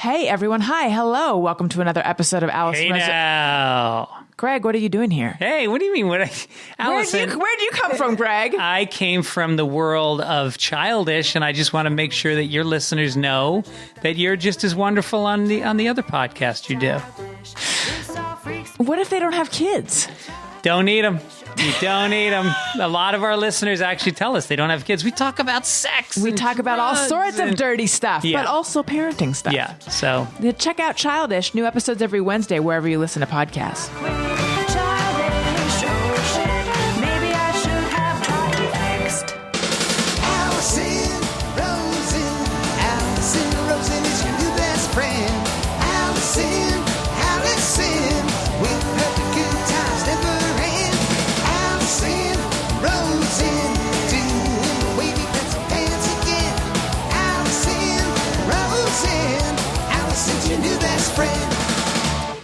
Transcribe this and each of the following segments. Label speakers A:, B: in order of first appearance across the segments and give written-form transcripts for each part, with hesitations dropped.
A: Hey, everyone. Hi. Hello. Welcome to another episode of Alice.
B: Hey now.
A: Greg, what are you doing here?
B: Hey, what do you mean? Allison,
A: Where'd you come from, Greg?
B: I came from the world of Childish, and I just want to make sure that your listeners know that you're just as wonderful on the other podcast you do.
A: What if they don't have kids?
B: Don't need them. You don't need them. A lot of our listeners actually tell us they don't have kids. We talk about sex.
A: We talk about all sorts of dirty stuff, but also parenting stuff.
B: Yeah, so.
A: Check out Childish. New episodes every Wednesday, wherever you listen to podcasts.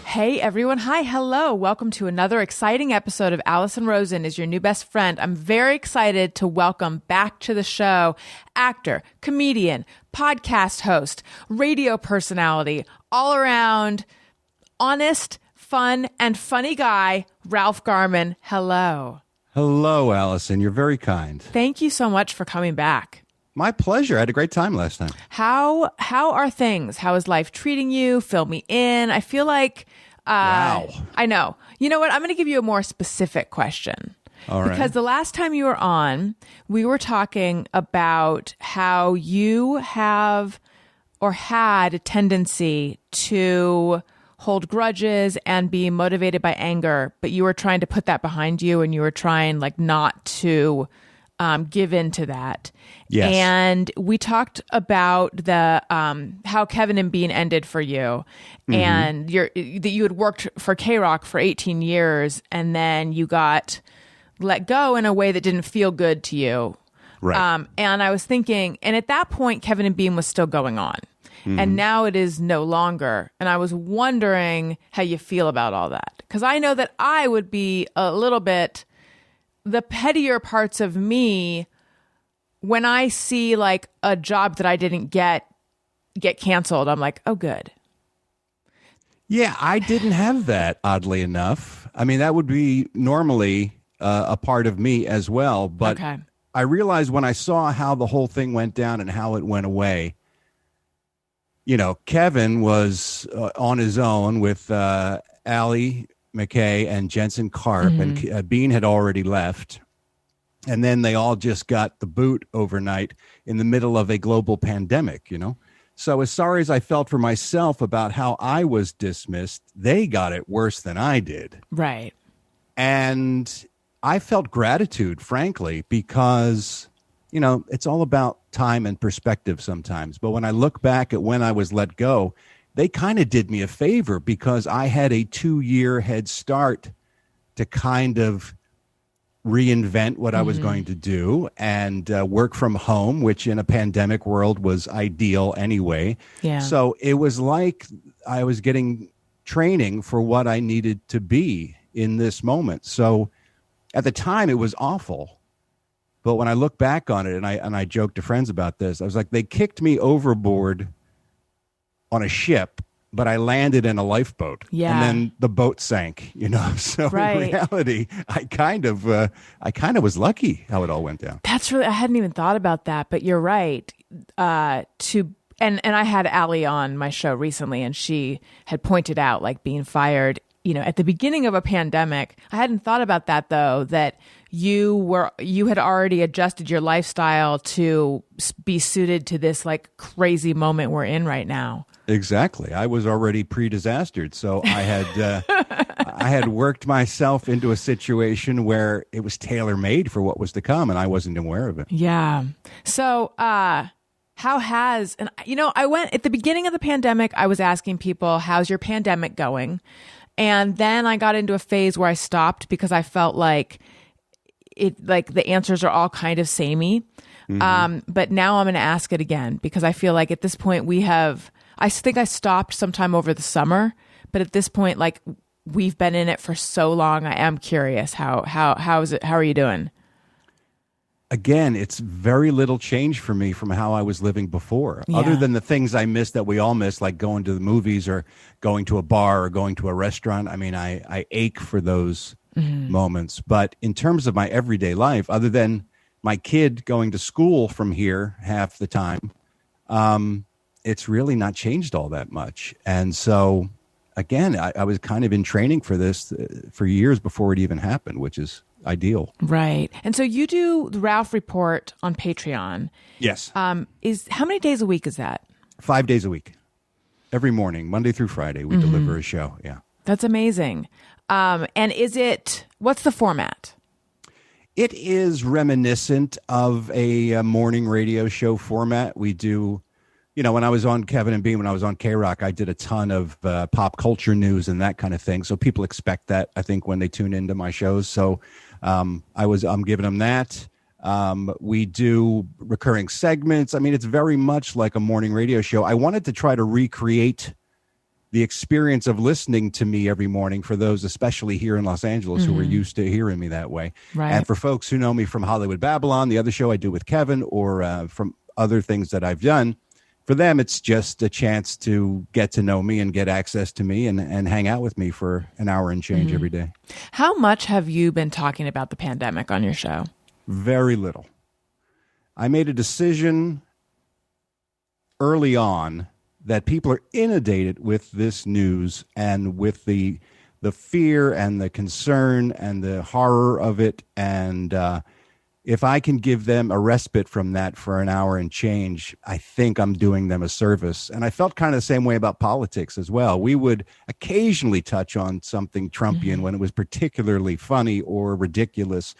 A: Hey everyone. Hi. Hello. Welcome to another exciting episode of Allison Rosen is your new best friend. I'm very excited to welcome back to the show actor, comedian, podcast host, radio personality, all around honest, fun, and funny guy, Ralph Garman. Hello.
C: Hello, Allison. You're very kind.
A: Thank you so much for coming back.
C: My pleasure. I had a great time last time.
A: How are things? How is life treating you? Fill me in. I feel like
C: wow.
A: I know. You know what? I'm going to give you a more specific question.
C: All right.
A: Because the last time you were on, we were talking about how you have or had a tendency to hold grudges and be motivated by anger, but you were trying to put that behind you and you were trying not to give in to that.
C: Yes.
A: And we talked about the how Kevin and Bean ended for you, and that you had worked for K-Rock for 18 years, and then you got let go in a way that didn't feel good to you.
C: Right.
A: And I was thinking, and at that point, Kevin and Bean was still going on, and now it is no longer. And I was wondering how you feel about all that, because I know that I would be a little bit the pettier parts of me when I see a job that I didn't get canceled. I'm like, oh, good.
C: Yeah, I didn't have that, oddly enough. I mean, that would be normally a part of me as well. But
A: okay.
C: I realized when I saw how the whole thing went down and how it went away, Kevin was on his own with Allie McKay and Jensen Karp, and Bean had already left. And then they all just got the boot overnight in the middle of a global pandemic, So as sorry as I felt for myself about how I was dismissed, they got it worse than I did.
A: Right.
C: And I felt gratitude, frankly, because, it's all about time and perspective sometimes. But when I look back at when I was let go, they kind of did me a favor because I had a 2-year head start to kind of reinvent what I was going to do and work from home, which in a pandemic world was ideal anyway.
A: Yeah.
C: So it was like I was getting training for what I needed to be in this moment. So at the time it was awful. But when I look back on it, and I joked to friends about this, I was like, they kicked me overboard on a ship, but I landed in a lifeboat.
A: Yeah.
C: And then the boat sank, So
A: Right.
C: in reality, I kind of was lucky how it all went down.
A: That's really, I hadn't even thought about that, but you're right. And I had Allie on my show recently, and she had pointed out being fired, at the beginning of a pandemic. I hadn't thought about that though, that you had already adjusted your lifestyle to be suited to this crazy moment we're in right now.
C: Exactly. I was already pre-disastered, so I had I had worked myself into a situation where it was tailor-made for what was to come, and I wasn't aware of it.
A: Yeah. So, I went at the beginning of the pandemic, I was asking people, how's your pandemic going? And then I got into a phase where I stopped because I felt like the answers are all kind of samey. But now I'm going to ask it again because I feel like at this point I think I stopped sometime over the summer, but at this point, we've been in it for so long. I am curious how is it? How are you doing?
C: again, it's very little change for me from how I was living before,
A: Yeah.
C: other than the things I miss that we all miss, like going to the movies or going to a bar or going to a restaurant. I mean, I ache for those moments. But in terms of my everyday life, other than my kid going to school from here half the time, it's really not changed all that much. And so, again, I was kind of in training for this for years before it even happened, which is ideal.
A: Right. And so you do the Ralph Report on Patreon.
C: Yes.
A: Is how many days a week is that?
C: 5 days a week. Every morning, Monday through Friday, we deliver a show. Yeah.
A: That's amazing. And what's the format?
C: It is reminiscent of a morning radio show format. We do, when I was on Kevin and Bean, when I was on K-Rock, I did a ton of pop culture news and that kind of thing. So people expect that, I think, when they tune into my shows. So I'm giving them that. We do recurring segments. I mean, it's very much like a morning radio show. I wanted to try to recreate the experience of listening to me every morning for those, especially here in Los Angeles, who are used to hearing me that way.
A: Right.
C: And for folks who know me from Hollywood Babylon, the other show I do with Kevin, or from other things that I've done, for them, it's just a chance to get to know me and get access to me and hang out with me for an hour and change every day.
A: How much have you been talking about the pandemic on your show?
C: Very little. I made a decision early on that people are inundated with this news and with the fear and the concern and the horror of it. And if I can give them a respite from that for an hour and change, I think I'm doing them a service. And I felt kind of the same way about politics as well. We would occasionally touch on something Trumpian when it was particularly funny or ridiculous.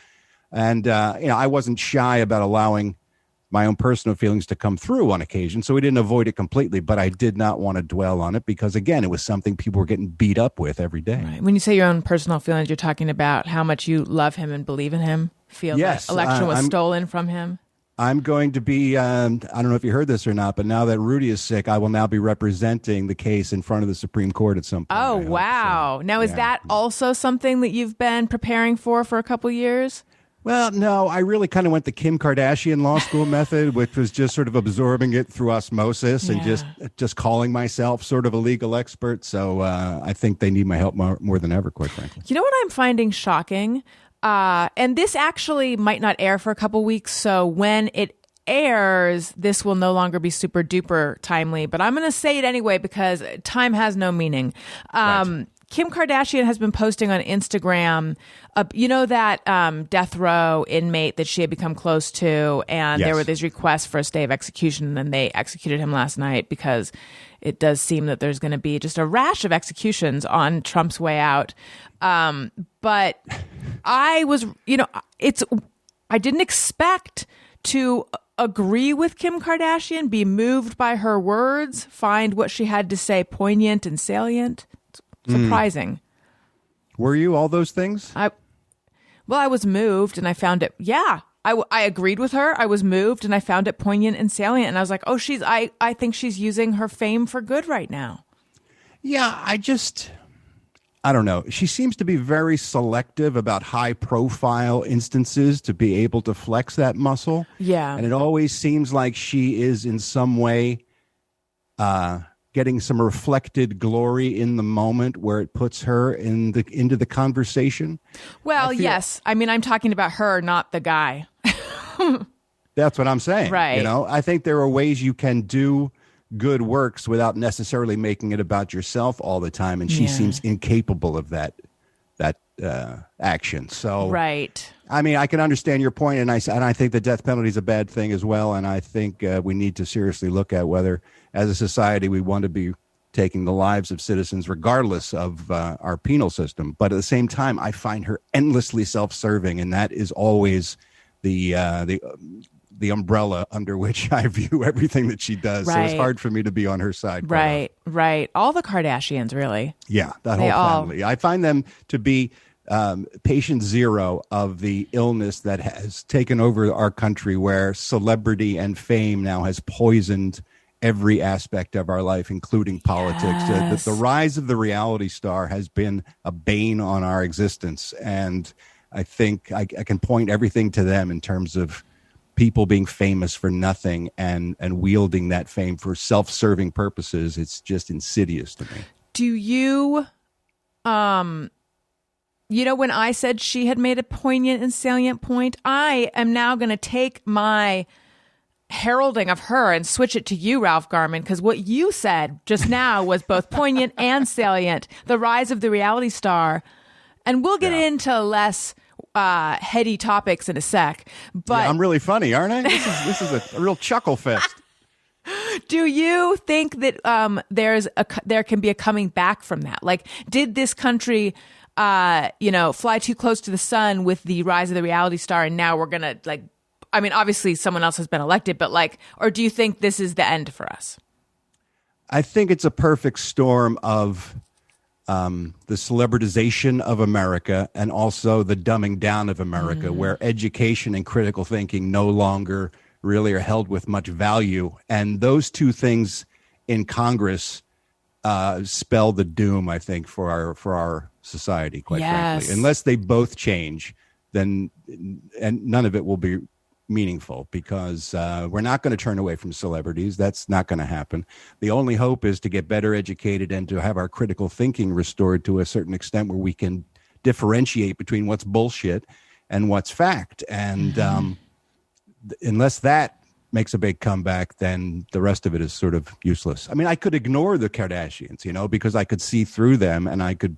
C: And, I wasn't shy about allowing my own personal feelings to come through on occasion. So we didn't avoid it completely, but I did not want to dwell on it because, again, it was something people were getting beat up with every day.
A: Right. When you say your own personal feelings, you're talking about how much you love him and believe in him, feel
C: Yes,
A: that election was stolen from him.
C: I'm going to be, I don't know if you heard this or not, but now that Rudy is sick, I will now be representing the case in front of the Supreme Court at some point.
A: Oh, wow. So, now, is that also something that you've been preparing for a couple years?
C: Well, no, I really kind of went the Kim Kardashian law school method, which was just sort of absorbing it through osmosis and just calling myself sort of a legal expert. So I think they need my help more than ever, quite frankly.
A: You know what I'm finding shocking? And this actually might not air for a couple weeks. So when it airs, this will no longer be super duper timely. But I'm going to say it anyway because time has no meaning.
C: Right.
A: Kim Kardashian has been posting on Instagram, that death row inmate that she had become close to, and there were these requests for a stay of execution, and then they executed him last night because it does seem that there's going to be just a rash of executions on Trump's way out. But I was, I didn't expect to agree with Kim Kardashian, be moved by her words, find what she had to say poignant and salient. Surprising.
C: Were you all those things?
A: I was moved and I found it. Yeah, I agreed with her. I was moved and I found it poignant and salient. And I was like, oh, I think she's using her fame for good right now.
C: Yeah, I don't know. She seems to be very selective about high profile instances to be able to flex that muscle.
A: Yeah.
C: And it always seems like she is in some way, getting some reflected glory in the moment where it puts her into the conversation.
A: Well, yes. I mean, I'm talking about her, not the guy.
C: That's what I'm saying.
A: Right.
C: I think there are ways you can do good works without necessarily making it about yourself all the time. And she seems incapable of that action. So,
A: right.
C: I mean, I can understand your point, and I think the death penalty is a bad thing as well. And I think we need to seriously look at whether, as a society, we want to be taking the lives of citizens regardless of our penal system. But at the same time, I find her endlessly self-serving, and that is always the umbrella under which I view everything that she does.
A: Right.
C: So it's hard for me to be on her side.
A: Right. All the Kardashians, really.
C: Yeah, that whole family. I find them to be patient zero of the illness that has taken over our country, where celebrity and fame now has poisoned every aspect of our life, including politics.
A: Yes.
C: The rise of the reality star has been a bane on our existence. And I think I can point everything to them in terms of people being famous for nothing and wielding that fame for self-serving purposes. It's just insidious to me.
A: Do you, when I said she had made a poignant and salient point, I am now going to take my heralding of her and switch it to you, Ralph Garman, because what you said just now was both poignant and salient. The rise of the reality star. And we'll get into less heady topics in a sec. But
C: I'm really funny, aren't I? This is a real chuckle fest.
A: Do you think that there can be a coming back from that? Like, did this country, fly too close to the sun with the rise of the reality star, and now we're gonna obviously someone else has been elected, but or do you think this is the end for us?
C: I think it's a perfect storm of the celebritization of America and also the dumbing down of America, where education and critical thinking no longer really are held with much value. And those two things in Congress spell the doom, I think, for our society, quite frankly. Unless they both change, then and none of it will be meaningful, because we're not going to turn away from celebrities. That's not going to happen. The only hope is to get better educated and to have our critical thinking restored to a certain extent where we can differentiate between what's bullshit and what's fact. And unless that makes a big comeback, then the rest of it is sort of useless. I mean, I could ignore the Kardashians, because I could see through them, and I could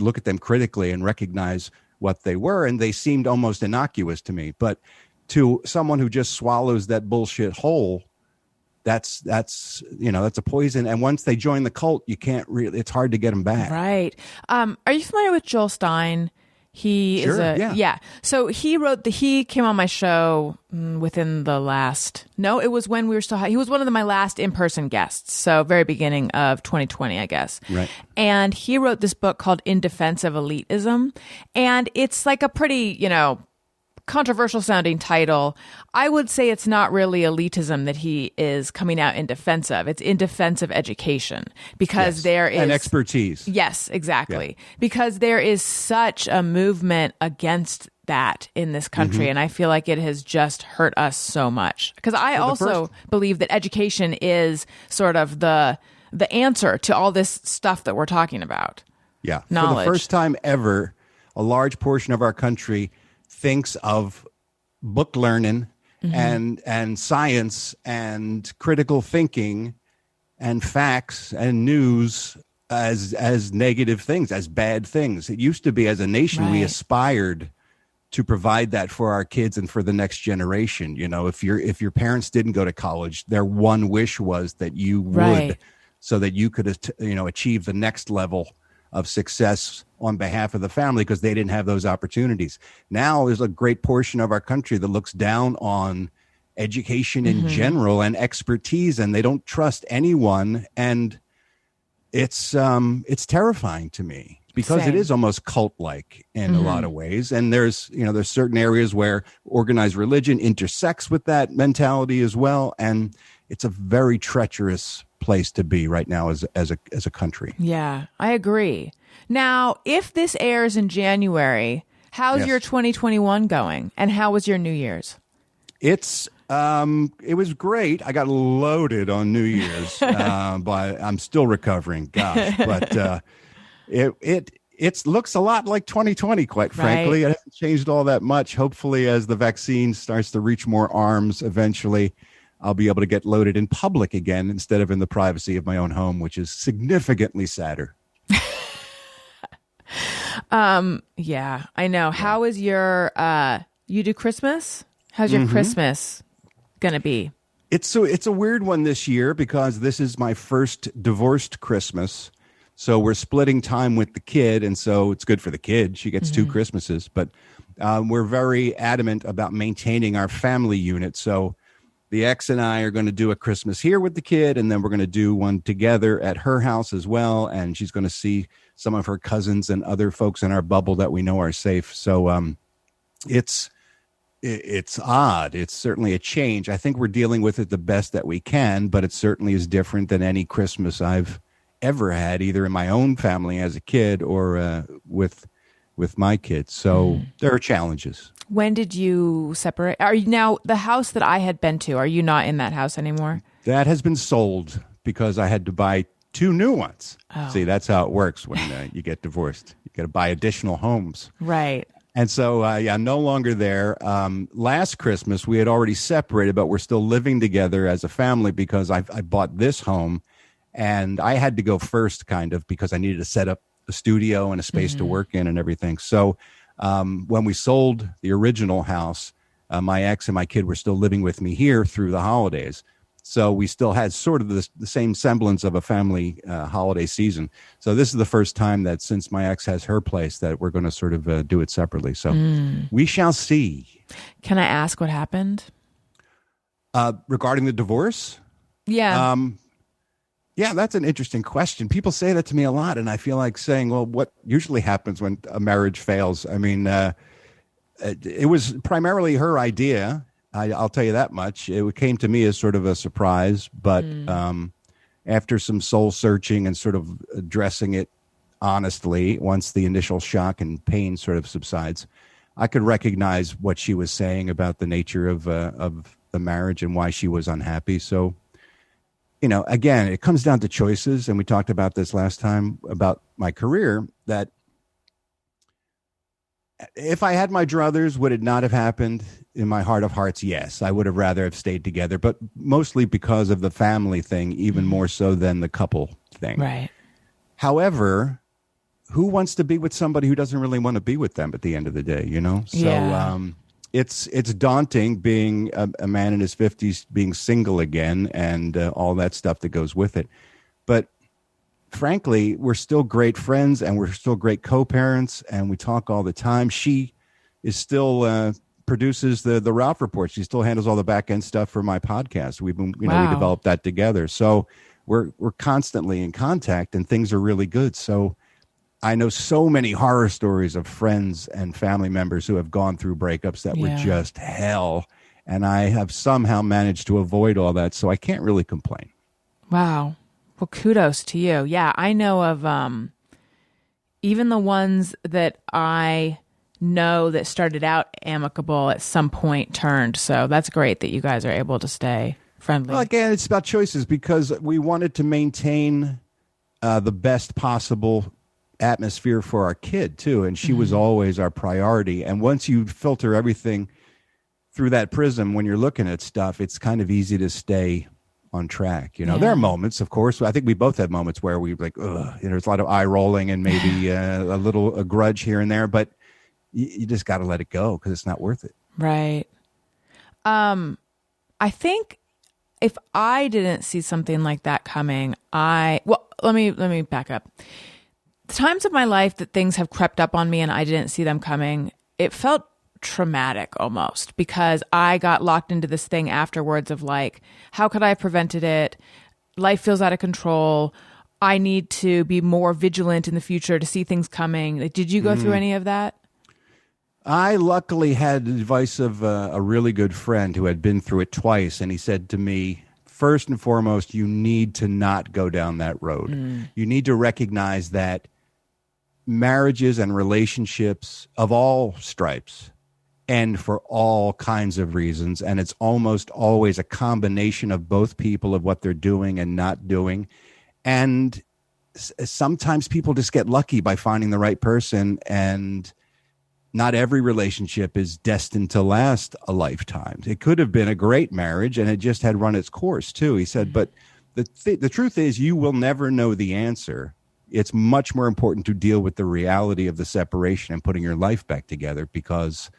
C: look at them critically and recognize what they were, and they seemed almost innocuous to me. But to someone who just swallows that bullshit whole, that's a poison. And once they join the cult, it's hard to get them back.
A: Right. Are you familiar with Joel Stein? He So he came on my show within the last, it was when we were still, he was one of my last in-person guests. So very beginning of 2020, I guess.
C: Right.
A: And he wrote this book called In Defense of Elitism. And it's like a pretty, controversial sounding title. I would say it's not really elitism that he is coming out in defense of. It's in defense of education, because there is...
C: And expertise.
A: Yes, exactly. Yeah. Because there is such a movement against that in this country. And I feel like it has just hurt us so much. Because I also believe that education is sort of the answer to all this stuff that we're talking about.
C: Yeah.
A: Knowledge.
C: For the first time ever, a large portion of our country thinks of book learning and science and critical thinking and facts and news as negative things, as bad things. It used to be, as a nation, we aspired to provide that for our kids and for the next generation. If your parents didn't go to college, their one wish was that you would, so that you could achieve the next level of success on behalf of the family, because they didn't have those opportunities. Now there's a great portion of our country that looks down on education in general and expertise, and they don't trust anyone. And it's terrifying to me, because it is almost cult-like in a lot of ways. And there's certain areas where organized religion intersects with that mentality as well. And it's a very treacherous place to be right now as a country.
A: Yeah, I agree. Now, if this airs in January, how's your 2021 going? And how was your New Year's?
C: It was great. I got loaded on New Year's, but I'm still recovering. Gosh, but it looks a lot like 2020, quite frankly. It hasn't changed all that much. Hopefully, as the vaccine starts to reach more arms, eventually I'll be able to get loaded in public again instead of in the privacy of my own home, which is significantly sadder.
A: Yeah, I know. How is your, you do Christmas? How's your Christmas going to be?
C: It's a weird one this year, because this is my first divorced Christmas. So we're splitting time with the kid. And so it's good for the kid. She gets 2 Christmases, but we're very adamant about maintaining our family unit. So the ex and I are going to do a Christmas here with the kid, and then we're going to do one together at her house as well. And she's going to see some of her cousins and other folks in our bubble that we know are safe. So it's odd. It's certainly a change. I think we're dealing with it the best that we can, but it certainly is different than any Christmas I've ever had, either in my own family as a kid or with my kids. So there are challenges.
A: When did you separate? Are you now the house that I had been to? Are you not in that house anymore?
C: That has been sold because I had to buy 2 new ones.
A: Oh.
C: See, that's how it works when you get divorced. You got to buy additional homes.
A: Right.
C: And so, no longer there. Last Christmas, we had already separated, but we're still living together as a family because I bought this home, and I had to go first, kind of, because I needed to set up a studio and a space to work in and everything. So when we sold the original house, my ex and my kid were still living with me here through the holidays. So we still had sort of the same semblance of a family holiday season. So this is the first time that since my ex has her place that we're going to sort of do it separately. So we shall see.
A: Can I ask what happened?
C: Regarding the divorce?
A: Yeah.
C: Yeah, that's an interesting question. People say that to me a lot, and I feel like saying, well, what usually happens when a marriage fails? I mean, it was primarily her idea. I'll tell you that much. It came to me as sort of a surprise, but after some soul searching and sort of addressing it honestly, once the initial shock and pain sort of subsides, I could recognize what she was saying about the nature of the marriage and why she was unhappy. So, again, it comes down to choices, and we talked about this last time about my career, that if I had my druthers, would it not have happened? In my heart of hearts, yes. I would have rather have stayed together, but mostly because of the family thing, even more so than the couple thing.
A: Right.
C: However, who wants to be with somebody who doesn't really want to be with them at the end of the day, So
A: Yeah.
C: it's daunting being a man in his 50s, being single again, and all that stuff that goes with it. But frankly, we're still great friends, and we're still great co-parents, and we talk all the time. She is still produces the Ralph Report. She still handles all the back end stuff for my podcast. We've been, we developed that together. So we're constantly in contact, and things are really good. So I know so many horror stories of friends and family members who have gone through breakups that were just hell. And I have somehow managed to avoid all that. So I can't really complain.
A: Wow. Well, kudos to you. Yeah, I know of even the ones that I know that started out amicable at some point turned. So that's great that you guys are able to stay friendly.
C: Well, again, it's about choices because we wanted to maintain the best possible atmosphere for our kid, too. And she was always our priority. And once you filter everything through that prism, when you're looking at stuff, it's kind of easy to stay on track. There are moments, of course. I think we both had moments where we were like, ugh, there's a lot of eye rolling and maybe a grudge here and there. But you just got to let it go because it's not worth it.
A: Right. I think if I didn't see something like that coming, let me back up. The times of my life that things have crept up on me and I didn't see them coming, it felt traumatic almost because I got locked into this thing afterwards of like, how could I have prevented it? Life feels out of control. I need to be more vigilant in the future to see things coming. Did you go through any of that?
C: I luckily had the advice of a really good friend who had been through it twice, and he said to me, first and foremost, you need to not go down that road. You need to recognize that marriages and relationships of all stripes end for all kinds of reasons, and it's almost always a combination of both people of what they're doing and not doing. And sometimes people just get lucky by finding the right person, and not every relationship is destined to last a lifetime. It could have been a great marriage and it just had run its course too. He said, but the truth is you will never know the answer. It's much more important to deal with the reality of the separation and putting your life back together, because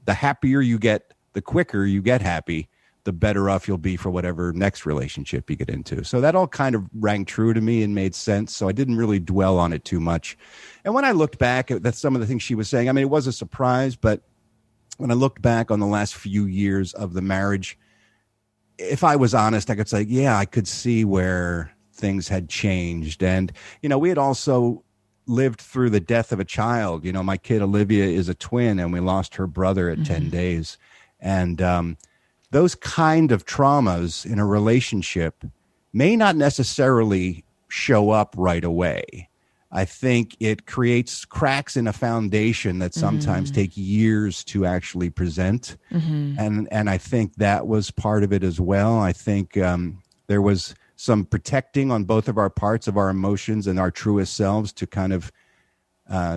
C: the happier you get, the quicker you get happy, the better off you'll be for whatever next relationship you get into. So that all kind of rang true to me and made sense. So I didn't really dwell on it too much. And when I looked back at some of the things she was saying, I mean, it was a surprise, but when I looked back on the last few years of the marriage, if I was honest, I could say, yeah, I could see where things had changed. And, we had also lived through the death of a child. My kid Olivia is a twin, and we lost her brother at 10 days. And, those kind of traumas in a relationship may not necessarily show up right away. I think it creates cracks in a foundation that sometimes take years to actually present. And I think that was part of it as well. I think there was some protecting on both of our parts of our emotions and our truest selves to kind of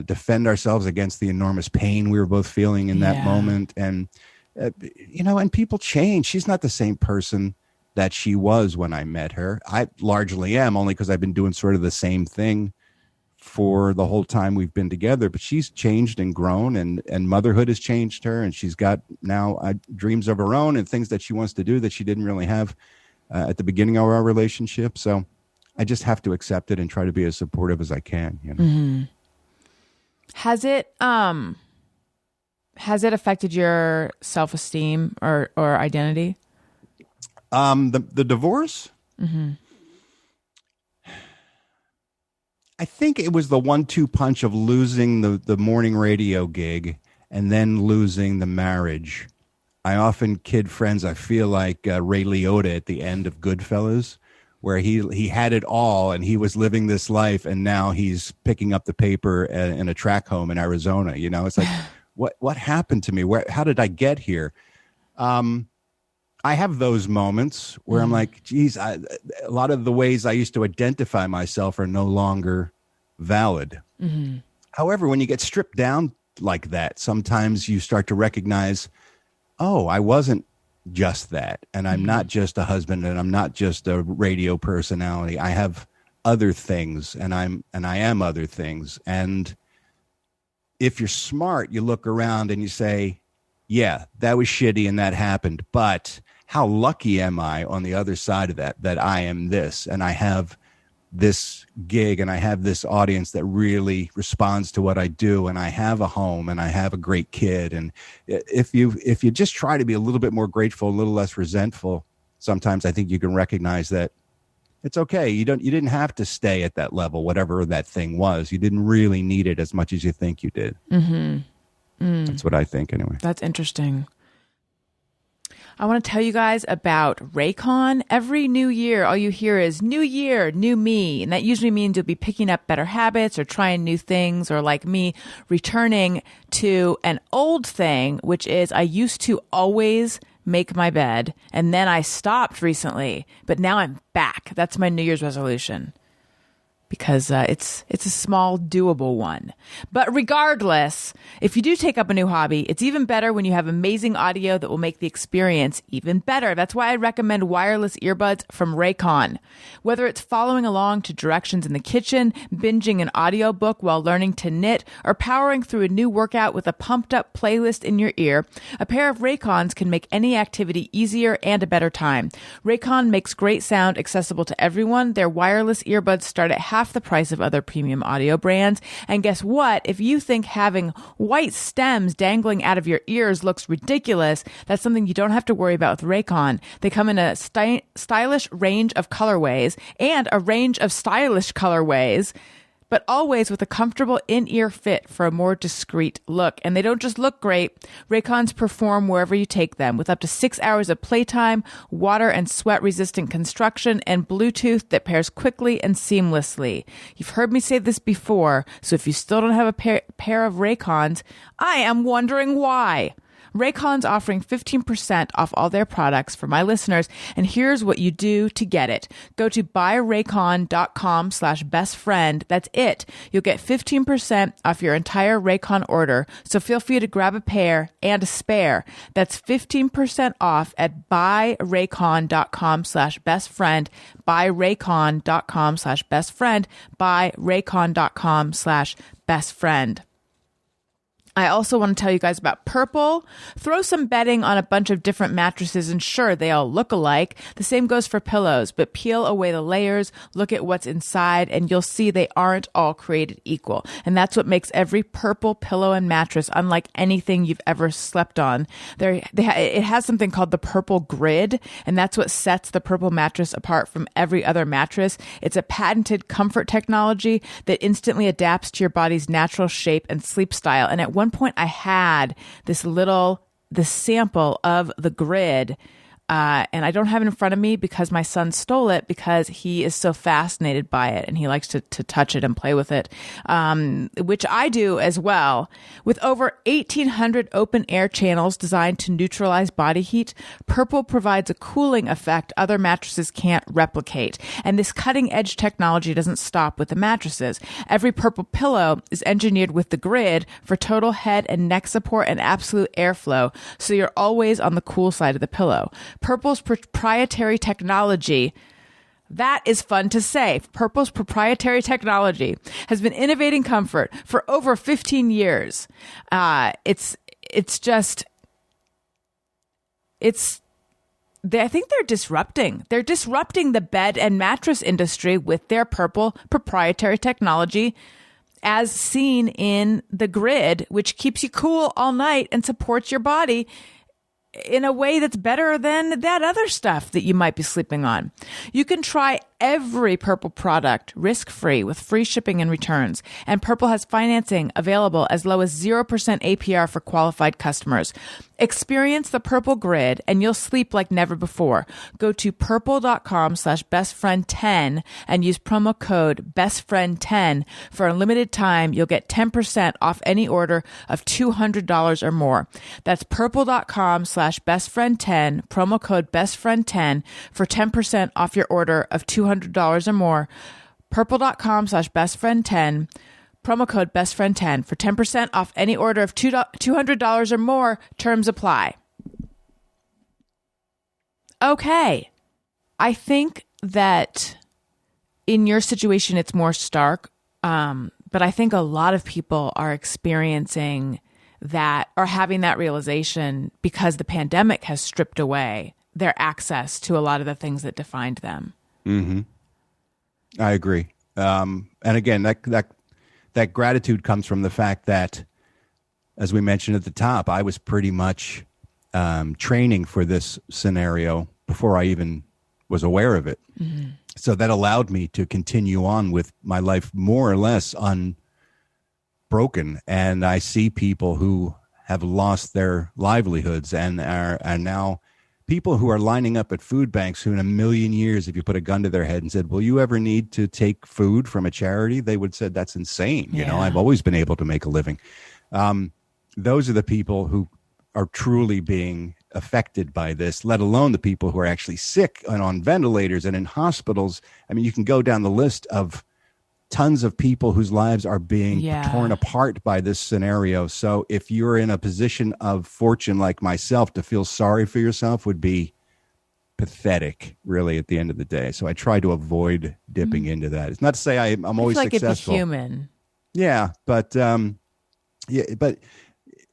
C: defend ourselves against the enormous pain we were both feeling in that moment. And, and people change. She's not the same person that she was when I met her. I largely am, only because I've been doing sort of the same thing for the whole time we've been together. But she's changed and grown, and motherhood has changed her. And she's got now dreams of her own and things that she wants to do that she didn't really have at the beginning of our relationship. So I just have to accept it and try to be as supportive as I can.
A: Has it affected your self-esteem or identity?
C: The divorce? I think it was the 1-2 punch of losing the morning radio gig and then losing the marriage. I often kid friends, I feel like Ray Liotta at the end of Goodfellas, where he had it all and he was living this life, and now he's picking up the paper in a track home in Arizona. It's like, what happened to me? How did I get here? I have those moments where I'm like, geez, a lot of the ways I used to identify myself are no longer valid. However, when you get stripped down like that, sometimes you start to recognize, oh, I wasn't just that. And I'm not just a husband, and I'm not just a radio personality. I have other things, and I am other things. And if you're smart, you look around and you say, yeah, that was shitty and that happened, but how lucky am I on the other side of that I am this, and I have this gig, and I have this audience that really responds to what I do, and I have a home, and I have a great kid. And if you just try to be a little bit more grateful, a little less resentful, sometimes I think you can recognize that it's okay. You didn't have to stay at that level, whatever that thing was. You didn't really need it as much as you think you did. That's what I think, anyway.
A: That's interesting. I want to tell you guys about Raycon. Every new year, all you hear is new year, new me. And that usually means you'll be picking up better habits or trying new things, or like me, returning to an old thing, which is I used to always make my bed, and then I stopped recently, but now I'm back. That's my New Year's resolution, because it's a small, doable one. But regardless, if you do take up a new hobby, it's even better when you have amazing audio that will make the experience even better. That's why I recommend wireless earbuds from Raycon. Whether it's following along to directions in the kitchen, binging an audiobook while learning to knit, or powering through a new workout with a pumped-up playlist in your ear, a pair of Raycons can make any activity easier and a better time. Raycon makes great sound accessible to everyone. Their wireless earbuds start at half the price of other premium audio brands. And guess what? If you think having white stems dangling out of your ears looks ridiculous, that's something you don't have to worry about with Raycon. They come in a stylish range of colorways and a range of stylish colorways, but always with a comfortable in-ear fit for a more discreet look. And they don't just look great. Raycons perform wherever you take them, with up to 6 hours of playtime, water and sweat-resistant construction, and Bluetooth that pairs quickly and seamlessly. You've heard me say this before, so if you still don't have a pair of Raycons, I am wondering why. Raycon's offering 15% off all their products for my listeners, and here's what you do to get it. Go to buyraycon.com/bestfriend. That's it. You'll get 15% off your entire Raycon order, so feel free to grab a pair and a spare. That's 15% off at buyraycon.com/bestfriend, buyraycon.com/bestfriend, buyraycon.com/bestfriend. I also want to tell you guys about Purple. Throw some bedding on a bunch of different mattresses, and sure, they all look alike. The same goes for pillows, but peel away the layers, look at what's inside, and you'll see they aren't all created equal. And that's what makes every Purple pillow and mattress unlike anything you've ever slept on. It has something called the Purple Grid, and that's what sets the Purple mattress apart from every other mattress. It's a patented comfort technology that instantly adapts to your body's natural shape and sleep style. And at one point I had this sample of the Grid and I don't have it in front of me because my son stole it because he is so fascinated by it and he likes to touch it and play with it, which I do as well. With over 1,800 open air channels designed to neutralize body heat, Purple provides a cooling effect other mattresses can't replicate. And this cutting edge technology doesn't stop with the mattresses. Every Purple pillow is engineered with the grid for total head and neck support and absolute airflow, so you're always on the cool side of the pillow. Purple's proprietary technology, that is fun to say. Purple's proprietary technology has been innovating comfort for over 15 years. I think they're disrupting. They're disrupting the bed and mattress industry with their Purple proprietary technology, as seen in the grid, which keeps you cool all night and supports your body in a way that's better than that other stuff that you might be sleeping on. You can try every Purple product risk-free with free shipping and returns. And Purple has financing available as low as 0% APR for qualified customers. Experience the Purple grid and you'll sleep like never before. Go to purple.com/bestfriend10 and use promo code bestfriend10. For a limited time, you'll get 10% off any order of $200 or more. That's purple.com/bestfriend10, promo code bestfriend10 for 10% off your order of $200 or more. Purple.com/bestfriend10, promo code bestfriend10 for 10% off any order of $200 or more. Terms apply. Okay. I think that in your situation, it's more stark. But I think a lot of people are experiencing that or having that realization because the pandemic has stripped away their access to a lot of the things that defined them.
C: Mm-hmm. I agree. And again, that gratitude comes from the fact that, as we mentioned at the top, I was pretty much training for this scenario before I even was aware of it. Mm-hmm. So that allowed me to continue on with my life more or less unbroken. And I see people who have lost their livelihoods and are now people who are lining up at food banks who in a million years, if you put a gun to their head and said, will you ever need to take food from a charity? They would say, that's insane.
A: Yeah.
C: You know, I've always been able to make a living. Those are the people who are truly being affected by this, let alone the people who are actually sick and on ventilators and in hospitals. I mean, you can go down the list of tons of people whose lives are being torn apart by this scenario. So if you're in a position of fortune like myself, to feel sorry for yourself would be pathetic, really, at the end of the day. So I try to avoid dipping into that. It's not to say I'm always
A: like
C: successful.
A: It's human.
C: Yeah, but but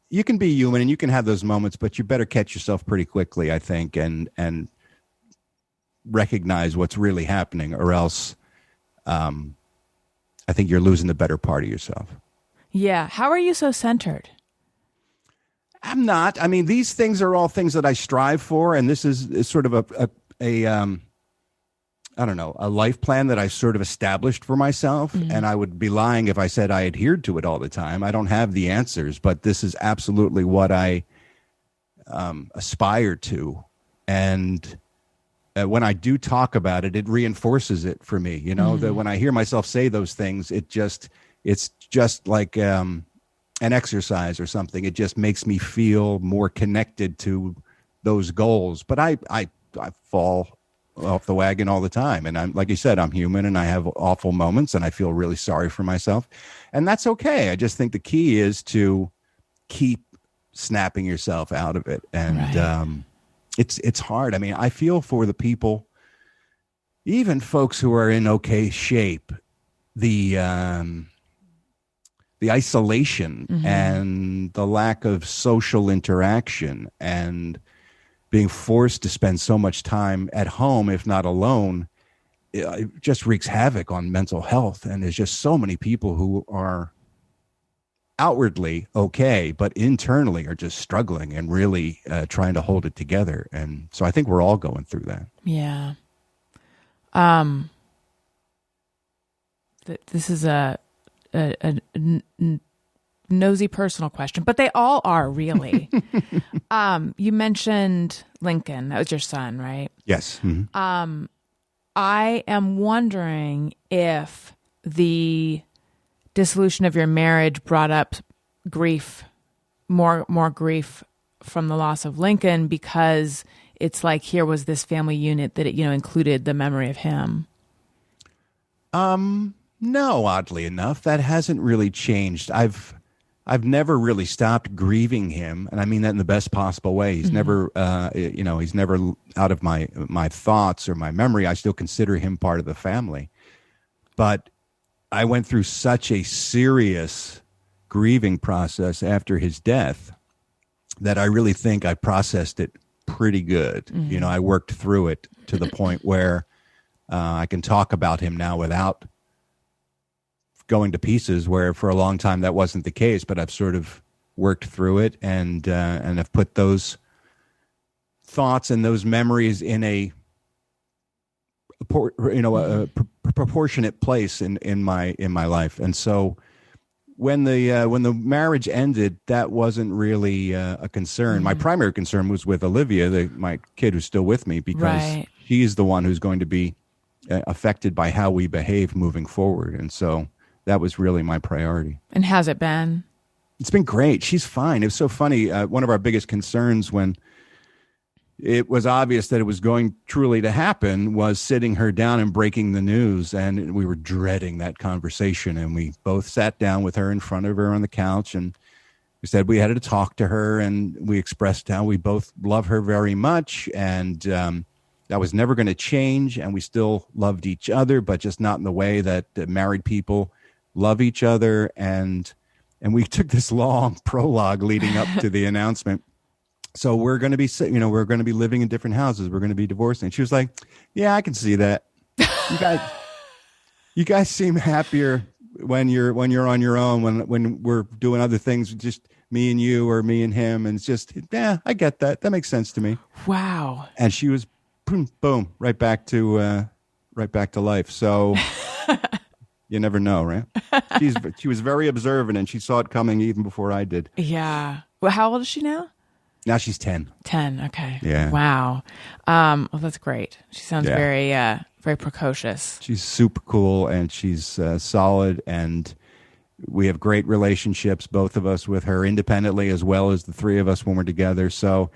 C: you can be human and you can have those moments, but you better catch yourself pretty quickly, I think, and recognize what's really happening, or else I think you're losing the better part of yourself.
A: Yeah. How are you so centered?
C: I'm not. I mean, these things are all things that I strive for, and this is sort of a I don't know, a life plan that I sort of established for myself. Mm-hmm. And I would be lying if I said I adhered to it all the time. I don't have the answers, but this is absolutely what I aspire to. And when I do talk about it, it reinforces it for me. You know, that when I hear myself say those things, it's just like an exercise or something. It just makes me feel more connected to those goals. But I fall off the wagon all the time. And I'm, like you said, I'm human and I have awful moments and I feel really sorry for myself. And that's okay. I just think the key is to keep snapping yourself out of it. And, right. It's hard. I mean, I feel for the people, even folks who are in okay shape, the isolation and the lack of social interaction and being forced to spend so much time at home, if not alone, it just wreaks havoc on mental health. And there's just so many people who are outwardly okay, but internally are just struggling and really trying to hold it together. And so I think we're all going through that.
A: Yeah. This is a nosy personal question, but they all are really. You mentioned Lincoln. That was your son, right?
C: Yes. Mm-hmm.
A: I am wondering if the dissolution of your marriage brought up grief, more grief from the loss of Lincoln, because it's like here was this family unit that it, included the memory of him.
C: No, oddly enough, that hasn't really changed. I've never really stopped grieving him, and I mean that in the best possible way. He's never, he's never out of my thoughts or my memory. I still consider him part of the family. But I went through such a serious grieving process after his death that I really think I processed it pretty good. I worked through it to the point where I can talk about him now without going to pieces, where for a long time that wasn't the case, but I've sort of worked through it and have put those thoughts and those memories in a proportionate place in my life. And so when the marriage ended, that wasn't really a concern. My primary concern was with Olivia, my kid who's still with me, because she's the one who's going to be affected by how we behave moving forward. And so that was really my priority.
A: And how's it been?
C: It's been great. She's fine. It was so funny. One of our biggest concerns when it was obvious that it was going truly to happen was sitting her down and breaking the news. And we were dreading that conversation. And we both sat down with her in front of her on the couch. And we said we had to talk to her. And we expressed how we both love her very much. And that was never going to change. And we still loved each other, but just not in the way that married people love each other. And we took this long prologue leading up to the announcement. So we're going to be, we're going to be living in different houses. We're going to be divorcing. She was like, yeah, I can see that. You guys seem happier when you're on your own, when we're doing other things, just me and you or me and him. And it's just, yeah, I get that. That makes sense to me.
A: Wow.
C: And she was boom, right back to life. So you never know, right? She was very observant, and she saw it coming even before I did.
A: Yeah. Well, how old is she now?
C: Now she's 10.
A: 10. Okay.
C: Yeah.
A: Wow. Well, that's great. She sounds very precocious.
C: She's super cool, and she's solid, and we have great relationships, both of us, with her independently as well as the three of us when we're together. So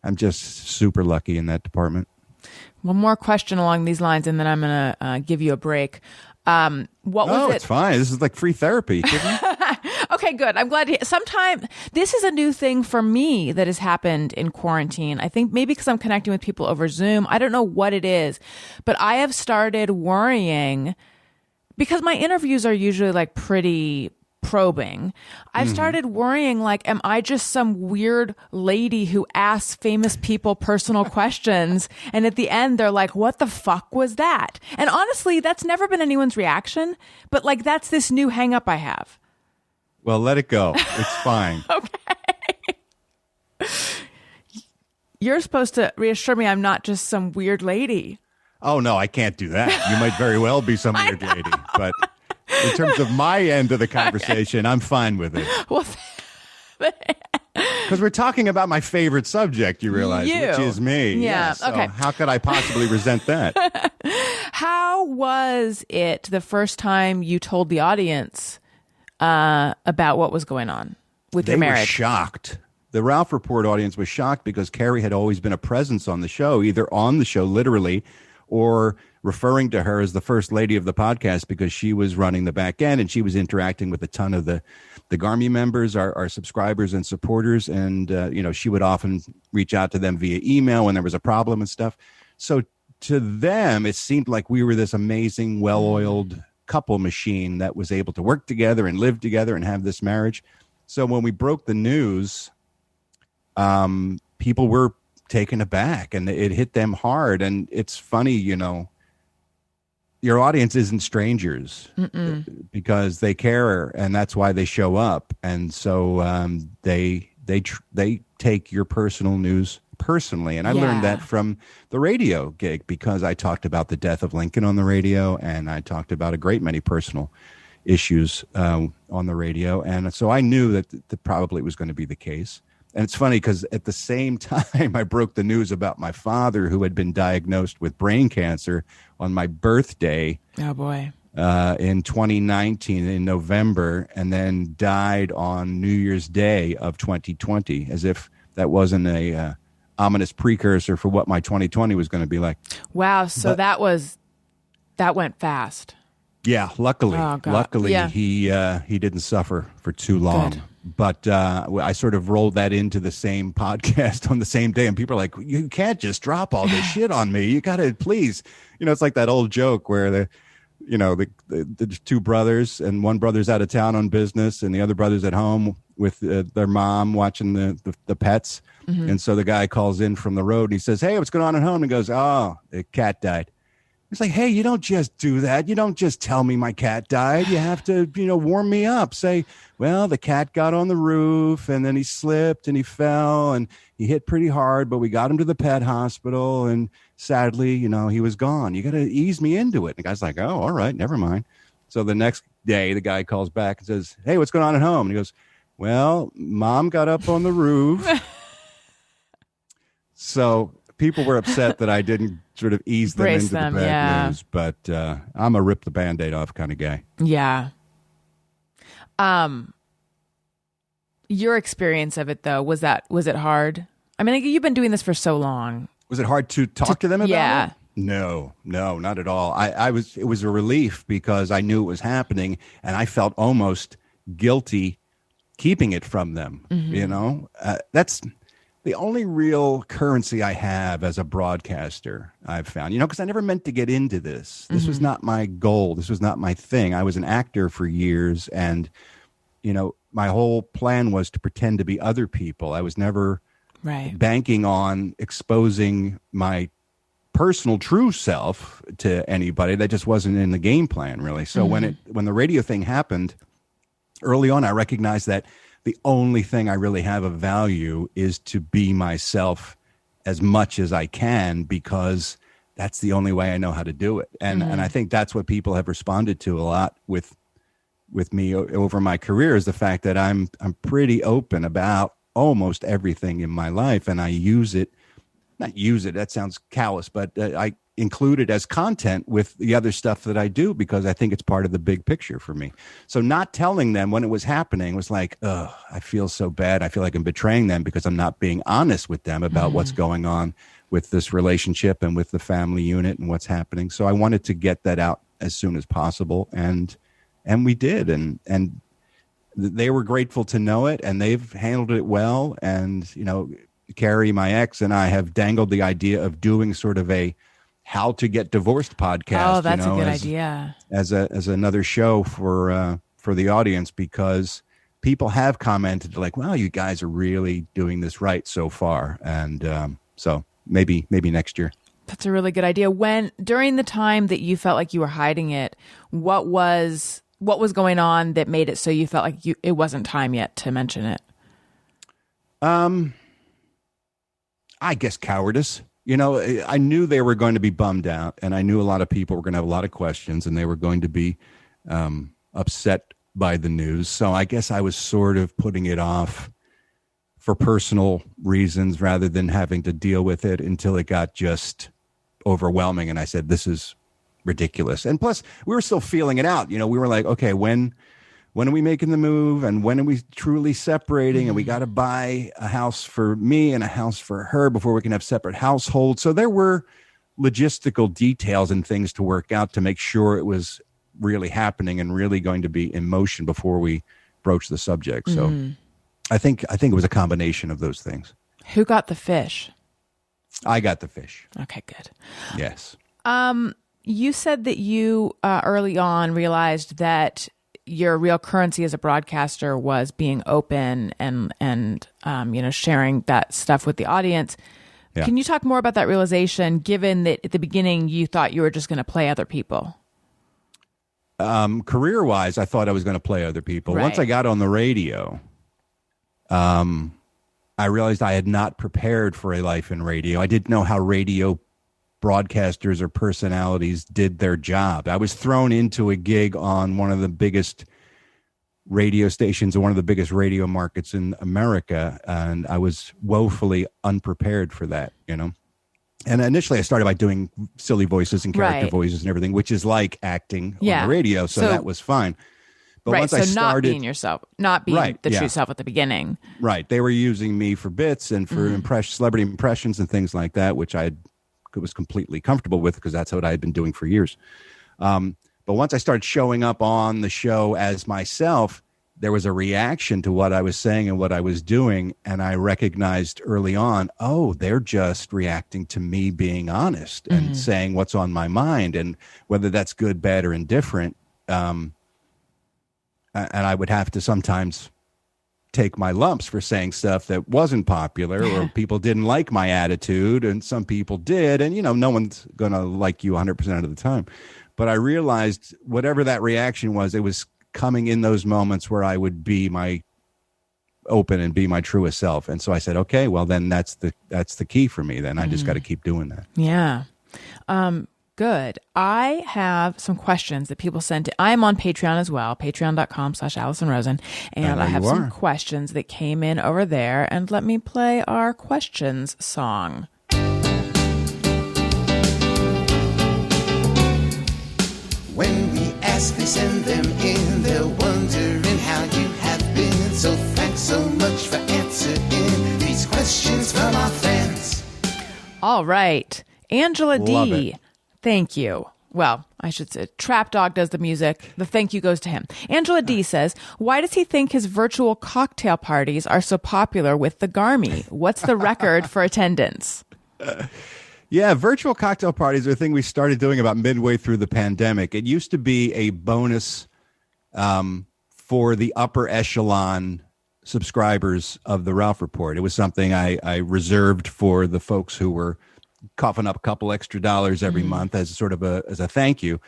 C: I'm just super lucky in that department.
A: One more question along these lines, and then I'm going to give you a break. What was it?
C: It's fine. This is like free therapy.
A: Okay, good. I'm glad this is a new thing for me that has happened in quarantine. I think maybe because I'm connecting with people over Zoom. I don't know what it is, but I have started worrying because my interviews are usually like pretty probing. I've started worrying, like, am I just some weird lady who asks famous people personal questions, and at the end they're like, what the fuck was that? And honestly, that's never been anyone's reaction, but like, that's this new hang up I have.
C: Well, let it go. It's fine.
A: Okay. You're supposed to reassure me I'm not just some weird lady.
C: Oh, no, I can't do that. You might very well be some weird lady, but in terms of my end of the conversation, I'm fine with it.
A: Well,
C: because we're talking about my favorite subject, you realize, which is me.
A: Yeah.
C: So
A: okay.
C: How could I possibly resent that?
A: How was it the first time you told the audience about what was going on with your marriage?
C: They were shocked. The Ralph Report audience was shocked because Carrie had always been a presence on the show, either on the show literally or referring to her as the first lady of the podcast because she was running the back end and she was interacting with a ton of the Garman members, our subscribers and supporters. And, she would often reach out to them via email when there was a problem and stuff. So to them, it seemed like we were this amazing, well-oiled couple machine that was able to work together and live together and have this marriage. So when we broke the news, people were taken aback and it hit them hard. And it's funny, your audience isn't strangers because they care, and that's why they show up. And so they take your personal news personally. And I learned that from the radio gig because I talked about the death of Lincoln on the radio, and I talked about a great many personal issues on the radio. And so I knew that probably was going to be the case. And it's funny because at the same time I broke the news about my father, who had been diagnosed with brain cancer on my birthday.
A: Oh, boy.
C: In 2019 in November, and then died on New Year's Day of 2020, as if that wasn't a ominous precursor for what my 2020 was going to be like.
A: Wow. So that went fast.
C: Yeah, luckily,
A: Yeah.
C: he didn't suffer for too long.
A: Good.
C: But I sort of rolled that into the same podcast on the same day, and people are like, "You can't just drop all this shit on me. You got to please." It's like that old joke where the two brothers, and one brother's out of town on business, and the other brother's at home with their mom watching the pets. Mm-hmm. And so the guy calls in from the road, and he says, "Hey, what's going on at home?" And he goes, "Oh, the cat died." It's like, hey, you don't just do that. You don't just tell me my cat died. You have to, warm me up. Say, well, the cat got on the roof and then he slipped and he fell and he hit pretty hard, but we got him to the pet hospital and sadly, he was gone. You got to ease me into it. And the guy's like, oh, all right, never mind. So the next day, the guy calls back and says, hey, what's going on at home? And he goes, well, mom got up on the roof. So people were upset that I didn't sort of ease them into the bad news, but I'm a rip the Band-Aid off kind of guy.
A: Yeah. Your experience of it, though, was it hard? I mean, you've been doing this for so long.
C: Was it hard to talk to them about
A: it?
C: No, not at all. It was a relief because I knew it was happening and I felt almost guilty keeping it from them. Mm-hmm. That's the only real currency I have as a broadcaster, I've found, because I never meant to get into this. This was not my goal. This was not my thing. I was an actor for years. And, my whole plan was to pretend to be other people. I was never banking on exposing my personal true self to anybody. That just wasn't in the game plan, really. So when the radio thing happened early on, I recognized that the only thing I really have of value is to be myself as much as I can, because that's the only way I know how to do it. And I think that's what people have responded to a lot with me over my career, is the fact that I'm pretty open about almost everything in my life. And I that sounds callous, but I include it as content with the other stuff that I do, because I think it's part of the big picture for me. So not telling them when it was happening was like, I feel so bad. I feel like I'm betraying them because I'm not being honest with them about what's going on with this relationship and with the family unit and what's happening. So I wanted to get that out as soon as possible. And we did. And they were grateful to know it, and they've handled it well. And, Carrie, my ex, and I have dangled the idea of doing sort of a how to get divorced podcast.
A: Oh, that's a good idea.
C: As another show for the audience, because people have commented like, "Wow, you guys are really doing this right so far," and so maybe next year.
A: That's a really good idea. During the time that you felt like you were hiding it, what was going on that made it so you felt like it wasn't time yet to mention it?
C: I guess cowardice. I knew they were going to be bummed out, and I knew a lot of people were going to have a lot of questions, and they were going to be upset by the news. So I guess I was sort of putting it off for personal reasons rather than having to deal with it until it got just overwhelming. And I said, this is ridiculous. And plus, we were still feeling it out. We were like, okay, when are we making the move, and when are we truly separating? And we got to buy a house for me and a house for her before we can have separate households. So there were logistical details and things to work out to make sure it was really happening and really going to be in motion before we broached the subject. So I think it was a combination of those things.
A: Who got the fish?
C: I got the fish.
A: Okay, good.
C: Yes.
A: You said that you early on realized that your real currency as a broadcaster was being open and sharing that stuff with the audience. Yeah. Can you talk more about that realization, given that at the beginning you thought you were just going to play other people?
C: Career-wise, I thought I was going to play other people. Right. Once I got on the radio, I realized I had not prepared for a life in radio. I didn't know how radio broadcasters or personalities did their job. I was thrown into a gig on one of the biggest radio stations and one of the biggest radio markets in America, and I was woefully unprepared for that, you know. And initially I started by doing silly voices and character voices and everything, which is like acting on the radio, so that was fine. But once I started,
A: not being yourself, not being the true self at the beginning.
C: Right. They were using me for bits and for celebrity impressions and things like that, which I was completely comfortable with because that's what I had been doing for years. But once I started showing up on the show as myself, there was a reaction to what I was saying and what I was doing. And I recognized early on, oh, they're just reacting to me being honest and saying what's on my mind, and whether that's good, bad, or indifferent. And I would have to sometimes take my lumps for saying stuff that wasn't popular or people didn't like my attitude, and some people did. And, you know, no one's going to like you 100% of the time. But I realized whatever that reaction was, it was coming in those moments where I would be my open and be my truest self. And so I said, okay, well, then that's the key for me. Then I just got to keep doing that.
A: Yeah. Good. I have some questions that people sent. I'm on Patreon as well, patreon.com/Allison Rosen. And I have some questions that came in over there. And let me play our questions song.
D: When we ask, they send them in. They're wondering how you have been. So thanks so much for answering these questions from our fans.
A: All right. Angela
C: Love
A: D.
C: it.
A: Thank you. Well, I should say Trap Dog does the music. The thank you goes to him. Angela D says, why does he think his virtual cocktail parties are so popular with the Garmy? What's the record for attendance?
C: Yeah, virtual cocktail parties are a thing we started doing about midway through the pandemic. It used to be a bonus for the upper echelon subscribers of the Ralph Report. It was something I reserved for the folks who were coughing up a couple extra dollars every month as sort of as a thank you.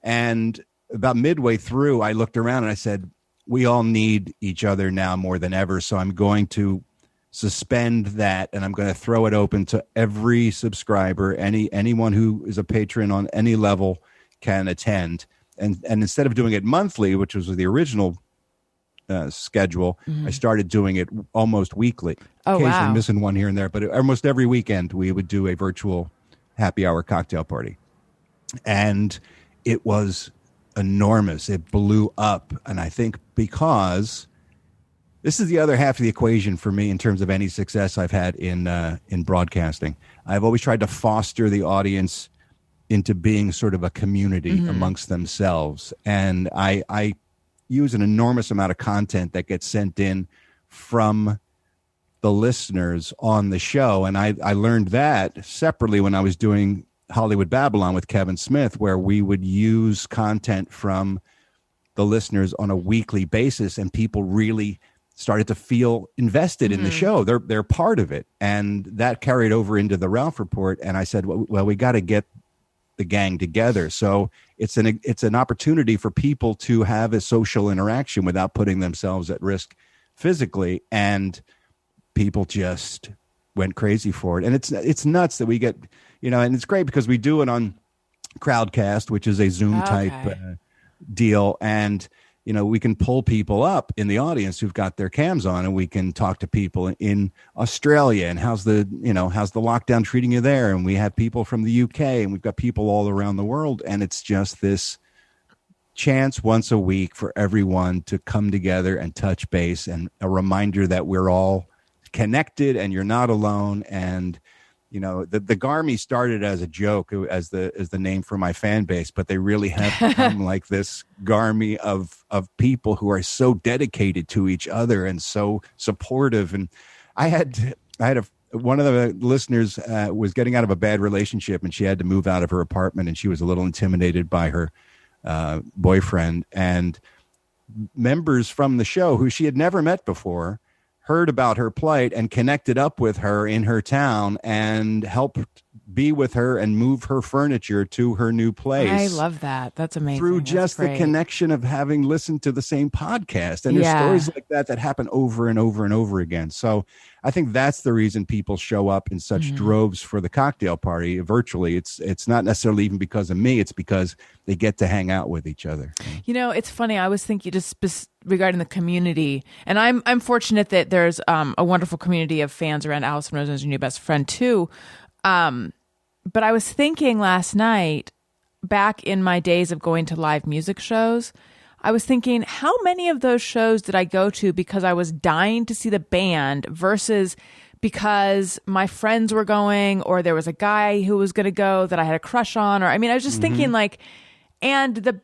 C: And about midway through, I looked around and I said, we all need each other now more than ever. So I'm going to suspend that, and I'm going to throw it open to every subscriber. Anyone who is a patron on any level can attend. And instead of doing it monthly, which was the original schedule, I started doing it almost weekly. Occasionally missing one here and there, but almost every weekend we would do a virtual happy hour cocktail party. And it was enormous. It blew up. And I think because this is the other half of the equation for me in terms of any success I've had in broadcasting. I've always tried to foster the audience into being sort of a community amongst themselves. And I use an enormous amount of content that gets sent in from the listeners on the show. And I learned that separately when I was doing Hollywood Babylon with Kevin Smith, where we would use content from the listeners on a weekly basis, and people really started to feel invested in the show. They're part of it. And that carried over into the Ralph Report. And I said, well, we got to get the gang together. So it's an opportunity for people to have a social interaction without putting themselves at risk physically. And people just went crazy for it. And it's nuts that we get, and it's great because we do it on Crowdcast, which is a Zoom type deal. And, we can pull people up in the audience who've got their cams on, and we can talk to people in Australia and how's the lockdown treating you there? And we have people from the UK, and we've got people all around the world. And it's just this chance once a week for everyone to come together and touch base, and a reminder that we're all connected and you're not alone. And the Garmy started as a joke, as the name for my fan base, but they really have become like this Garmy of people who are so dedicated to each other and so supportive. And I had one of the listeners was getting out of a bad relationship, and she had to move out of her apartment, and she was a little intimidated by her boyfriend. And members from the show who she had never met before heard about her plight and connected up with her in her town and helped be with her and move her furniture to her new place.
A: I love that. That's amazing.
C: Through
A: That's
C: just the
A: great.
C: connection of having listened to the same podcast. And there's stories like that happen over and over and over again. So I think that's the reason people show up in such droves for the cocktail party virtually. It's not necessarily even because of me. It's because they get to hang out with each other.
A: You know, it's funny. I was thinking just regarding the community, and I'm fortunate that there's a wonderful community of fans around Allison Rosen as your new best friend too. But I was thinking last night, back in my days of going to live music shows, I was thinking, how many of those shows did I go to because I was dying to see the band versus because my friends were going, or there was a guy who was going to go that I had a crush on, or I mean, I was just thinking like, and the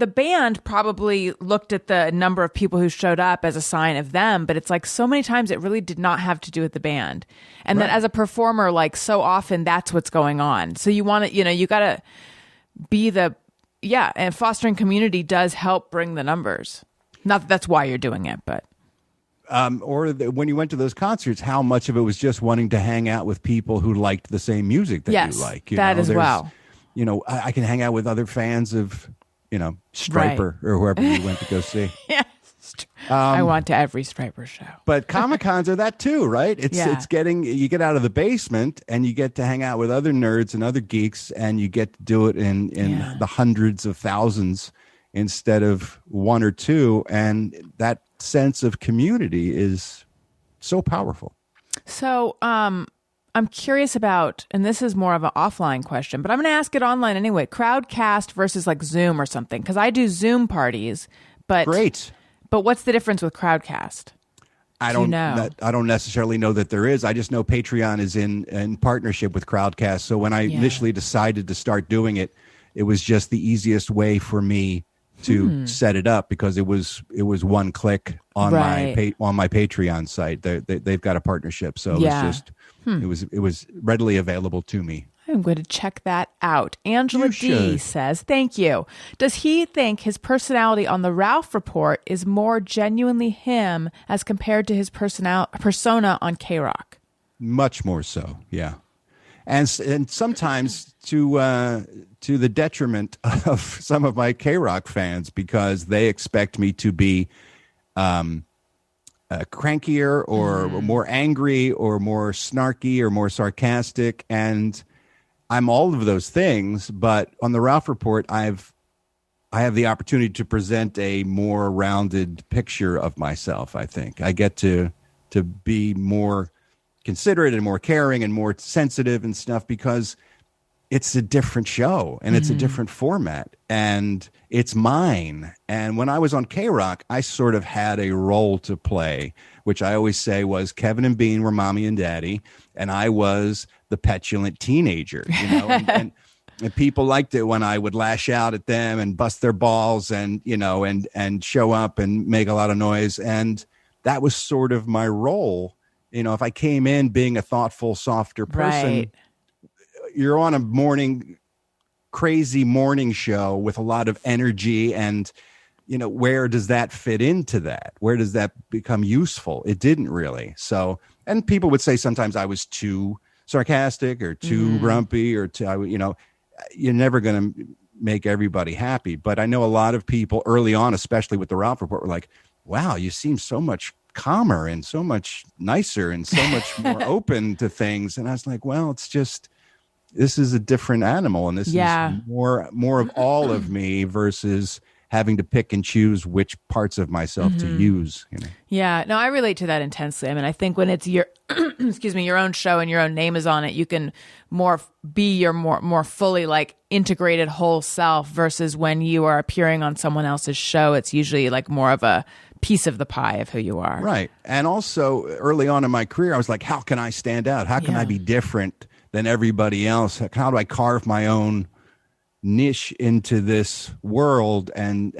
A: band probably looked at the number of people who showed up as a sign of them, but it's like so many times it really did not have to do with the band. And then as a performer, like so often that's what's going on. So you want to, you got to be and fostering community does help bring the numbers. Not that that's why you're doing it, but.
C: When you went to those concerts, how much of it was just wanting to hang out with people who liked the same music that you like?
A: That as well.
C: I can hang out with other fans of, Stryper or whoever you went to go see.
A: Yes. I went to every Stryper show.
C: But Comic-Cons are that too, right? It's you get out of the basement and you get to hang out with other nerds and other geeks, and you get to do it in the hundreds of thousands instead of one or two. And that sense of community is so powerful.
A: So, I'm curious about, and this is more of an offline question, but I'm going to ask it online anyway. Crowdcast versus like Zoom or something, because I do Zoom parties. But
C: great.
A: But what's the difference with Crowdcast?
C: I don't necessarily know that there is. I just know Patreon is in partnership with Crowdcast. So when I initially decided to start doing it, it was just the easiest way for me to set it up, because it was one click on my Patreon site. They've got a partnership, so it was just it was readily available to me.
A: I'm going to check that out. Angela D says, thank you. Does he think his personality on the Ralph Report is more genuinely him as compared to his persona on K-Rock?
C: Much more so, yeah. And sometimes to the detriment of some of my K-Rock fans, because they expect me to be crankier or more angry or more snarky or more sarcastic. And I'm all of those things. But on the Ralph Report, I have the opportunity to present a more rounded picture of myself, I think. I get to be more considerate and more caring and more sensitive and stuff, because it's a different show and it's a different format and it's mine. And when I was on K-Rock, I sort of had a role to play, which I always say was Kevin and Bean were mommy and daddy, and I was the petulant teenager, and people liked it when I would lash out at them and bust their balls and show up and make a lot of noise. And that was sort of my role. If I came in being a thoughtful, softer person, you're on a crazy morning show with a lot of energy. And, where does that fit into that? Where does that become useful? It didn't really. So, and people would say sometimes I was too sarcastic or too grumpy or you're never going to make everybody happy. But I know a lot of people early on, especially with the Ralph Report, were like, wow, you seem so much calmer and so much nicer and so much more open to things. And I was like, well, it's just, this is a different animal, and this is more of all of me versus having to pick and choose which parts of myself to use.
A: Yeah, no, I relate to that intensely. I mean, I think when it's your, your own show and your own name is on it, you can be your more fully like integrated whole self, versus when you are appearing on someone else's show, it's usually like more of a piece of the pie of who you are.
C: Right. And also early on in my career, I was like, how can I stand out? How can I be different than everybody else? How do I carve my own niche into this world and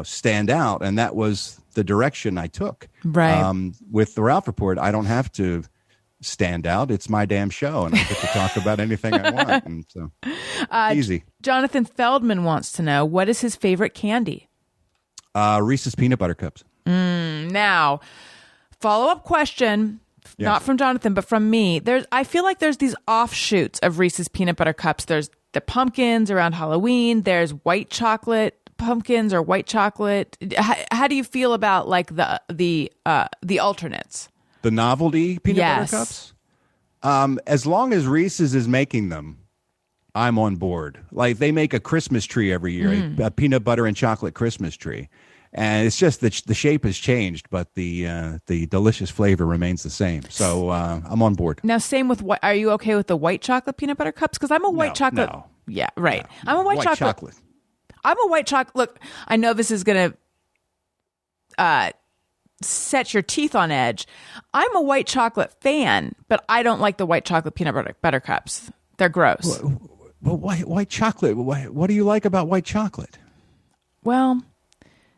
C: stand out? And that was the direction I took.
A: Right.
C: With the Ralph Report, I don't have to stand out. It's my damn show, and I get to talk about anything I want. And so easy.
A: Jonathan Feldman wants to know, what is his favorite candy?
C: Reese's Peanut Butter Cups.
A: Now, follow-up question, not from Jonathan, but from me. I feel like there's these offshoots of Reese's Peanut Butter Cups. There's the pumpkins around Halloween. There's white chocolate pumpkins or white chocolate. How do you feel about like the alternates?
C: The novelty peanut butter cups? As long as Reese's is making them, I'm on board. Like they make a Christmas tree every year, a peanut butter and chocolate Christmas tree. And it's just that the shape has changed, but the delicious flavor remains the same. So I'm on board.
A: Now, same with what? Are you okay with the white chocolate peanut butter cups? Because I'm a white chocolate.
C: No.
A: Yeah, right.
C: No.
A: I'm a white chocolate. I'm a white chocolate. Look, I know this is going to set your teeth on edge. I'm a white chocolate fan, but I don't like the white chocolate peanut butter cups. They're gross.
C: Well, white chocolate. What do you like about white chocolate?
A: Well,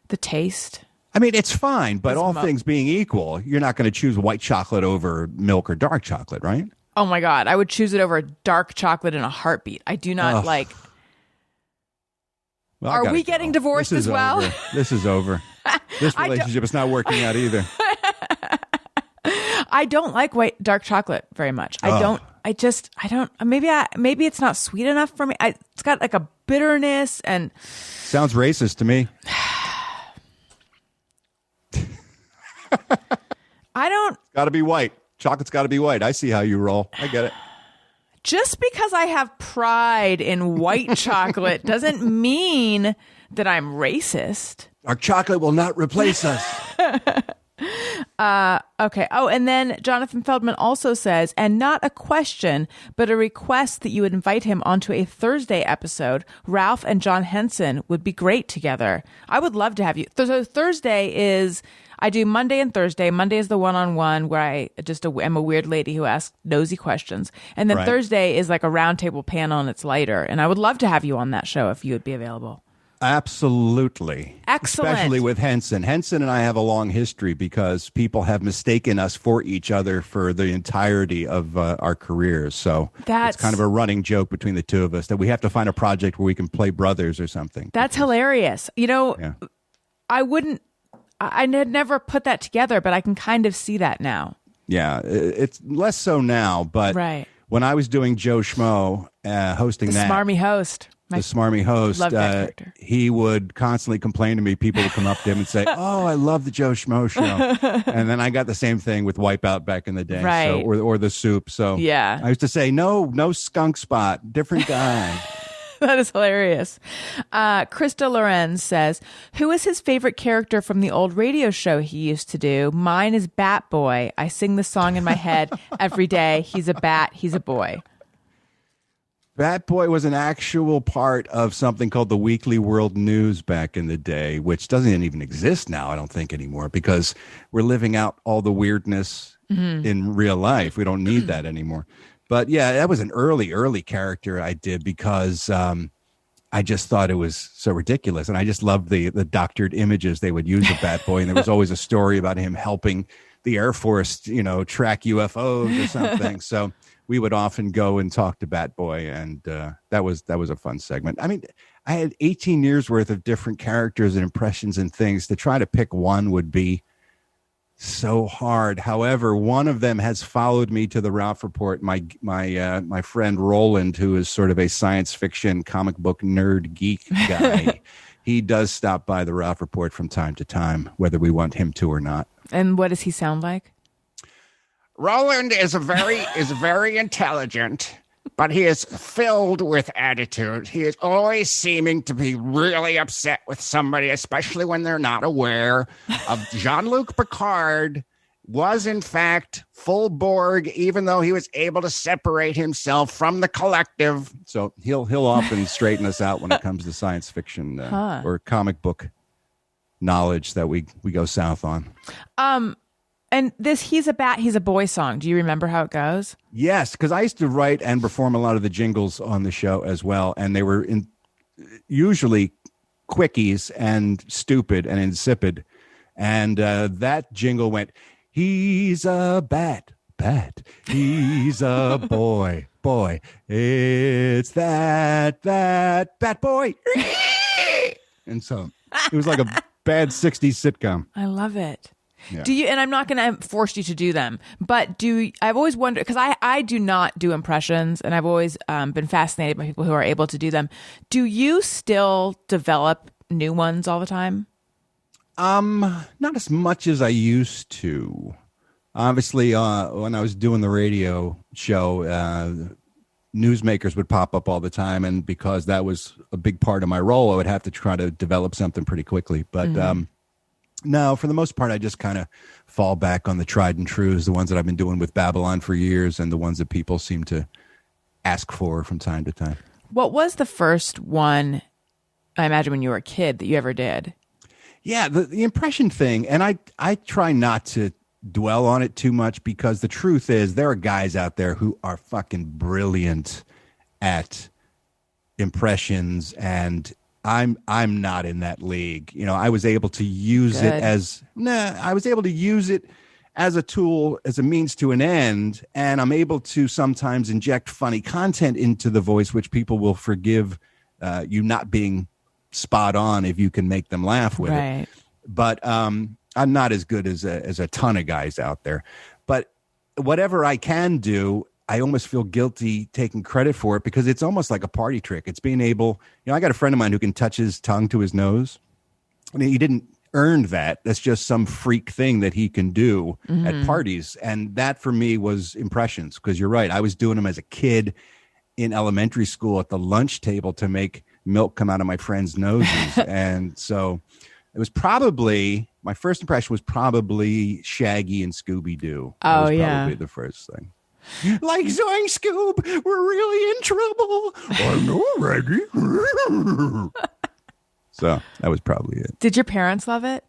A: the taste.
C: I mean, it's fine, but all things being equal, you're not going to choose white chocolate over milk or dark chocolate, right?
A: Oh my God. I would choose it over dark chocolate in a heartbeat. I do not like.
C: Well,
A: are we getting divorced as well?
C: This is over. This relationship is not working out either.
A: I don't like dark chocolate very much. I don't. Maybe it's not sweet enough for me. It's got like a bitterness and.
C: Sounds racist to me.
A: I don't.
C: It's got to be white. Chocolate's got to be white. I see how you roll. I get it.
A: Just because I have pride in white chocolate doesn't mean that I'm racist.
C: Our chocolate will not replace us.
A: Okay. Oh, and then Jonathan Feldman also says, and not a question, but a request that you would invite him onto a Thursday episode. Ralph and John Henson would be great together. I would love to have you. So Thursday is, I do Monday and Thursday. Monday is the one-on-one where I just am a weird lady who asks nosy questions. And then Thursday is like a roundtable panel and it's lighter. And I would love to have you on that show if you would be available.
C: Absolutely.
A: Excellent.
C: Especially with Henson. Henson and I have a long history because people have mistaken us for each other for the entirety of our careers. So it's kind of a running joke between the two of us that we have to find a project where we can play brothers or something.
A: That's hilarious. You know, I had never put that together, but I can kind of see that now.
C: Yeah, it's less so now, but when I was doing Joe Schmo, hosting
A: the smarmy host.
C: The smarmy host,
A: love that character.
C: He would constantly complain to me. People would come up to him and say, "Oh, I love the Joe Schmo show." And then I got the same thing with Wipeout back in the day, so, or the Soup. So
A: yeah,
C: I used to say, "No skunk spot, different guy."
A: That is hilarious. Krista Lorenz says, who is his favorite character from the old radio show he used to do? Mine is Bat Boy. I sing the song in my head every day. He's a bat. He's a boy.
C: Bat Boy was an actual part of something called the Weekly World News back in the day, which doesn't even exist now, I don't think, anymore, because we're living out all the weirdness in real life. We don't need that anymore. But yeah, that was an early character I did because I just thought it was so ridiculous. And I just loved the doctored images they would use of Bat Boy. And there was always a story about him helping the Air Force, track UFOs or something. So we would often go and talk to Bat Boy, and that was a fun segment. I mean, I had 18 years worth of different characters and impressions and things. To try to pick one would be so hard. However, one of them has followed me to the Ralph Report. My friend Roland, who is sort of a science fiction comic book nerd geek guy, he does stop by the Ralph Report from time to time, whether we want him to or not.
A: And what does he sound like?
E: Roland is very intelligent, but he is filled with attitude. He is always seeming to be really upset with somebody, especially when they're not aware of Jean-Luc Picard was in fact full Borg, even though he was able to separate himself from the collective.
C: So he'll often straighten us out when it comes to science fiction or comic book knowledge that we go south on.
A: And this He's a Bat, He's a Boy song, do you remember how it goes?
C: Yes, because I used to write and perform a lot of the jingles on the show as well. And they were usually quickies and stupid and insipid. And that jingle went, he's a bat, he's a boy, it's that bat boy. And so it was like bad 60s sitcom.
A: I love it.
C: Yeah.
A: Do you, and I'm not going to force you to do them, but I've always wondered, because I do not do impressions, and I've always been fascinated by people who are able to do them. Do you still develop new ones all the time?
C: Not as much as I used to. Obviously, when I was doing the radio show, newsmakers would pop up all the time, and because that was a big part of my role, I would have to try to develop something pretty quickly. But no, for the most part, I just kind of fall back on the tried and trues, the ones that I've been doing with Babylon for years, and the ones that people seem to ask for from time to time.
A: What was the first one, I imagine when you were a kid, that you ever did?
C: Yeah, the impression thing, and I try not to dwell on it too much, because the truth is there are guys out there who are fucking brilliant at impressions, and I'm not in that league. You know, I was able to use it as a tool, as a means to an end, and I'm able to sometimes inject funny content into the voice, which people will forgive you not being spot on if you can make them laugh with it. But I'm not as good as a ton of guys out there. But whatever I can do, I almost feel guilty taking credit for it, because it's almost like a party trick. It's being able, I got a friend of mine who can touch his tongue to his nose. I mean, he didn't earn that. That's just some freak thing that he can do at parties. And that for me was impressions, because you're right. I was doing them as a kid in elementary school at the lunch table to make milk come out of my friends' noses. And so it was probably, my first impression was probably Shaggy and Scooby-Doo. That was probably the first thing. Like, Zoing, Scoob, we're really in trouble. I know, Reggie. So that was probably it.
A: Did your parents love it?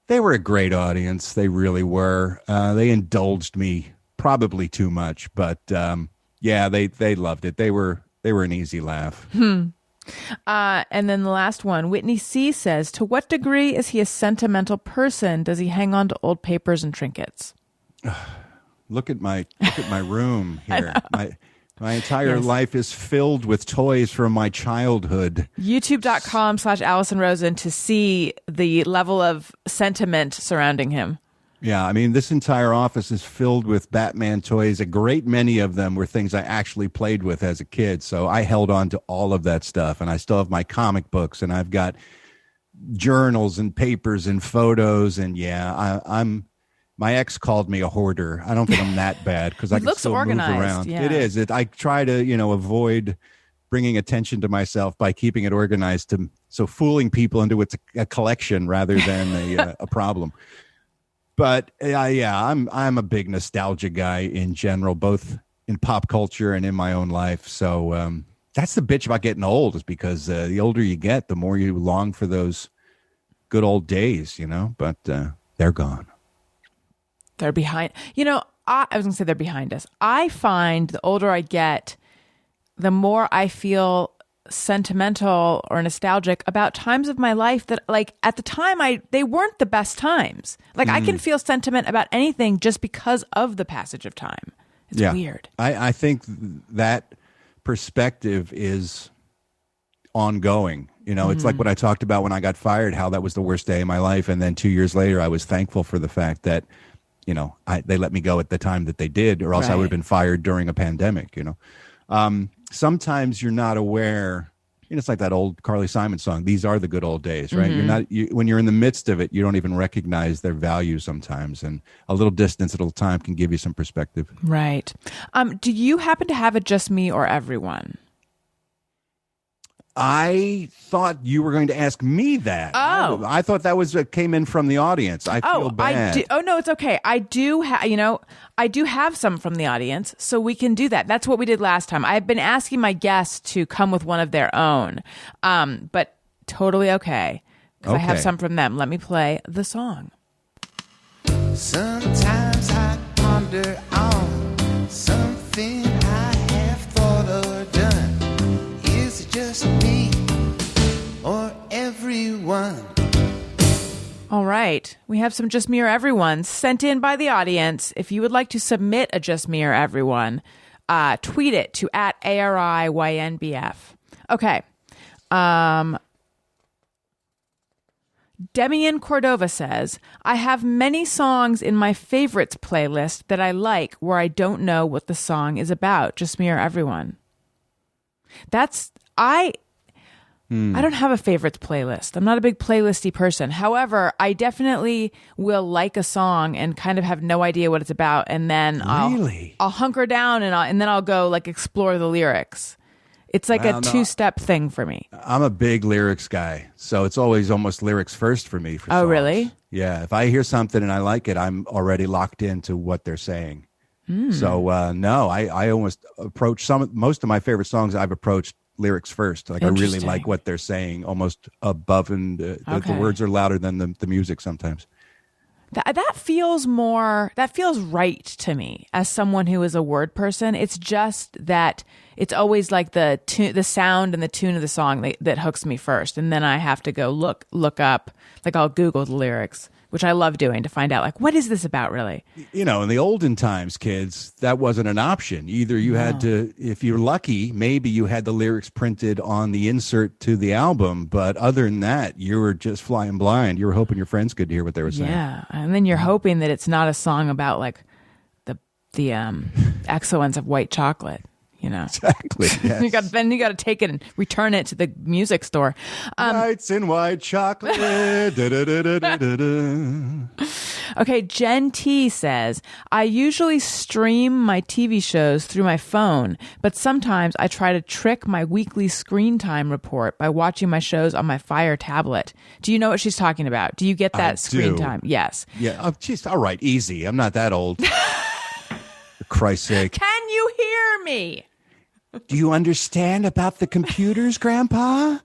C: They were a great audience. They really were. They indulged me probably too much, but yeah, they loved it. They were an easy laugh.
A: And then the last one, Whitney C. says, to what degree is he a sentimental person? Does he hang on to old papers and trinkets?
C: Look at my room here. My entire life is filled with toys from my childhood.
A: YouTube.com/Allison Rosen to see the level of sentiment surrounding him.
C: Yeah, I mean, this entire office is filled with Batman toys. A great many of them were things I actually played with as a kid. So I held on to all of that stuff. And I still have my comic books, and I've got journals and papers and photos. And yeah, my ex called me a hoarder. I don't think I'm that bad, because I can still organized, move around.
A: Yeah.
C: It is. I try to, avoid bringing attention to myself by keeping it organized, so fooling people into it's a collection rather than a problem. But yeah, I'm a big nostalgia guy in general, both in pop culture and in my own life. So that's the bitch about getting old, is because the older you get, the more you long for those good old days, But they're gone.
A: They're behind. I was going to say they're behind us. I find the older I get, the more I feel sentimental or nostalgic about times of my life that, like, at the time they weren't the best times. Like, I can feel sentiment about anything just because of the passage of time. It's weird.
C: I think that perspective is ongoing. It's like what I talked about when I got fired, how that was the worst day of my life. And then 2 years later, I was thankful for the fact that, they let me go at the time that they did, or else I would have been fired during a pandemic, Sometimes you're not aware. It's like that old Carly Simon song, "These are the good old days," right? When you're in the midst of it, you don't even recognize their value sometimes. And a little distance at a time can give you some perspective.
A: Right. Do you happen to have a Just Me or Everyone?
C: I thought you were going to ask me that.
A: Oh,
C: I thought that was came in from the audience. I feel bad.
A: No, it's okay. I do have some from the audience, so we can do that. That's what we did last time. I've been asking my guests to come with one of their own, but totally okay, because I have some from them. Let me play the song.
D: Sometimes I ponder on something I have thought or done. Is it just me or everyone?
A: All right. We have some Just Me or Everyone sent in by the audience. If you would like to submit a Just Me or Everyone, tweet it to @ARIYNBF. Okay. Demian Cordova says, I have many songs in my favorites playlist that I like where I don't know what the song is about. Just me or everyone. I don't have a favorites playlist. I'm not a big playlisty person. However, I definitely will like a song and kind of have no idea what it's about. And then I'll hunker down and then I'll go like explore the lyrics. It's like a two-step thing for me.
C: I'm a big lyrics guy, so it's always almost lyrics first for me. For
A: oh,
C: songs.
A: Really?
C: Yeah. If I hear something and I like it, I'm already locked into what they're saying. So no, I almost approach most of my favorite songs. I've approached lyrics first. Like I really like what they're saying, almost above, and the words are louder than the music sometimes.
A: That feels right to me as someone who is a word person. It's just that it's always like the sound and the tune of the song that hooks me first, and then I have to go look up. Like I'll Google the lyrics, which I love doing to find out like what is this about really.
C: You know, in the olden times, kids, that wasn't an option. Either you had to, if you're lucky, maybe you had the lyrics printed on the insert to the album, but other than that, you were just flying blind. You were hoping your friends could hear what they were saying.
A: Yeah, and then you're hoping that it's not a song about like the excellence of white chocolate. You know,
C: exactly. Yes.
A: you got to take it and return it to the music store.
C: Nights in white chocolate.
A: Okay, Jen T says, I usually stream my TV shows through my phone, but sometimes I try to trick my weekly screen time report by watching my shows on my Fire tablet. Do you know what she's talking about? Do you get that screen time? Yes.
C: Yeah. Oh, geez, all right. Easy. I'm not that old. For Christ's sake.
A: Can you hear me?
C: Do you understand about the computers, Grandpa?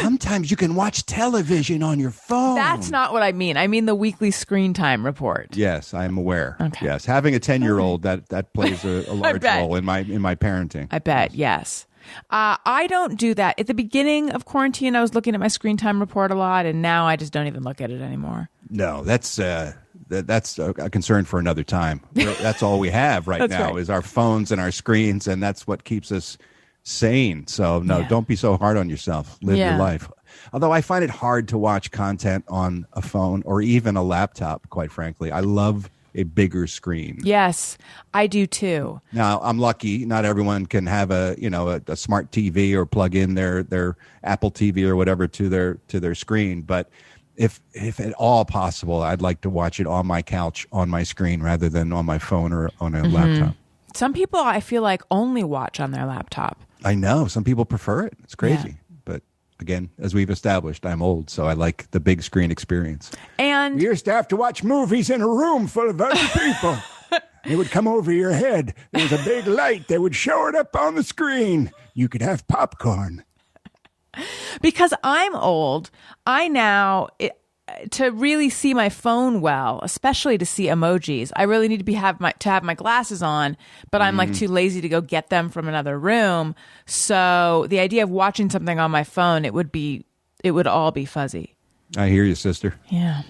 C: Sometimes you can watch television on your phone.
A: That's not what I mean. I mean the weekly screen time report.
C: Yes, I'm aware.
A: Okay.
C: Yes, having a 10-year-old that plays a large role in my parenting.
A: I bet. Yes. I don't do that. At the beginning of quarantine, I was looking at my screen time report a lot, and now I just don't even look at it anymore.
C: No, that's a concern for another time. That's all we have right now is our phones and our screens, and that's what keeps us sane. So no, don't be so hard on yourself. Live your life. Although I find it hard to watch content on a phone or even a laptop, quite frankly. I love a bigger screen. Yes,
A: I do too.
C: Now, I'm lucky. Not everyone can have a smart TV or plug in their Apple TV or whatever to their screen, but if at all possible, I'd like to watch it on my couch, on my screen, rather than on my phone or on a laptop.
A: Some people, I feel like, only watch on their laptop.
C: I know. Some people prefer it. It's crazy. Yeah. But again, as we've established, I'm old, so I like the big screen experience.
A: And
E: we used to have to watch movies in a room full of other people. It would come over your head. There was a big light. They would show it up on the screen. You could have popcorn.
A: Because I'm old, to really see my phone well, especially to see emojis, I really need to have my glasses on, but I'm like too lazy to go get them from another room. So the idea of watching something on my phone, it would all be fuzzy.
C: I hear you, sister.
A: Yeah.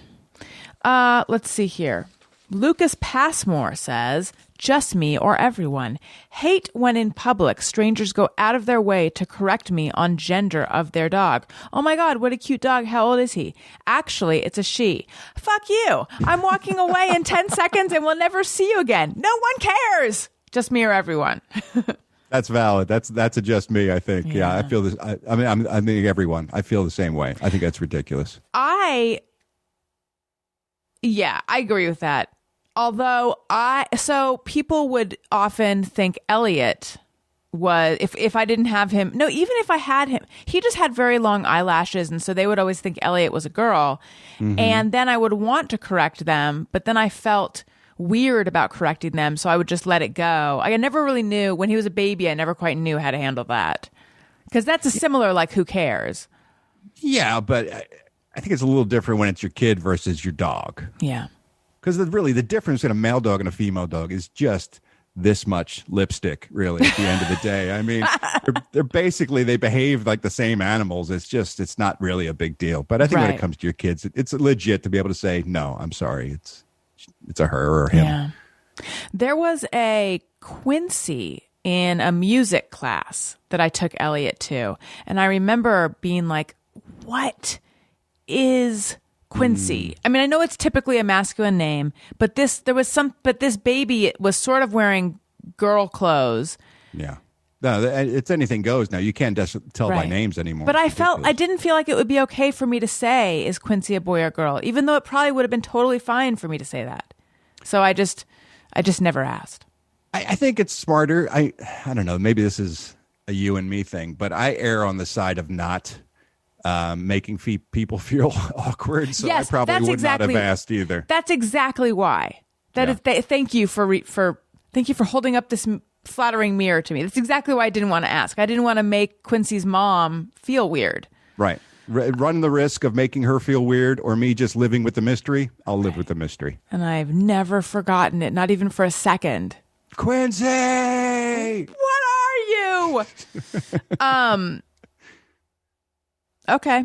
A: Let's see here. Lucas Passmore says, just me or everyone. Hate when in public strangers go out of their way to correct me on gender of their dog. Oh my God, what a cute dog. How old is he? Actually, it's a she. Fuck you. I'm walking away in 10 seconds and we'll never see you again. No one cares. Just me or everyone.
C: That's valid. That's a just me, I think. Yeah, I feel this. I mean, everyone. I feel the same way. I think that's ridiculous.
A: I agree with that. Although so people would often think Elliot was, if I didn't have him, no, even if I had him, he just had very long eyelashes. And so they would always think Elliot was a girl. Mm-hmm. And then I would want to correct them, but then I felt weird about correcting them. So I would just let it go. I never really knew when he was a baby. I never quite knew how to handle that. Because that's a similar, like, who cares?
C: Yeah, but I think it's a little different when it's your kid versus your dog.
A: Yeah.
C: Because really, the difference in a male dog and a female dog is just this much lipstick, really, at the end of the day. I mean, they're basically, they behave like the same animals. It's not really a big deal. But I think when it comes to your kids, it's legit to be able to say, no, I'm sorry. It's a her or him.
A: Yeah. There was a Quincy in a music class that I took Elliot to. And I remember being like, what is Quincy. I mean, I know it's typically a masculine name, but this baby was sort of wearing girl clothes.
C: Yeah. No, it's anything goes now. You can't just tell by
A: Right.
C: names anymore.
A: But I didn't feel like it would be okay for me to say, is Quincy a boy or girl? Even though it probably would have been totally fine for me to say that. So I just never asked.
C: I think it's smarter. I don't know. Maybe this is a you and me thing, but I err on the side of not making people feel awkward. So
A: Yes,
C: I probably
A: that's
C: would
A: exactly-
C: not have asked either.
A: That's exactly why. Thank you for holding up this flattering mirror to me. That's exactly why I didn't want to ask. I didn't want to make Quincy's mom feel weird.
C: Right. Run the risk of making her feel weird or me just living with the mystery. I'll live with the mystery.
A: And I've never forgotten it, not even for a second.
C: Quincy!
A: What are you? Okay.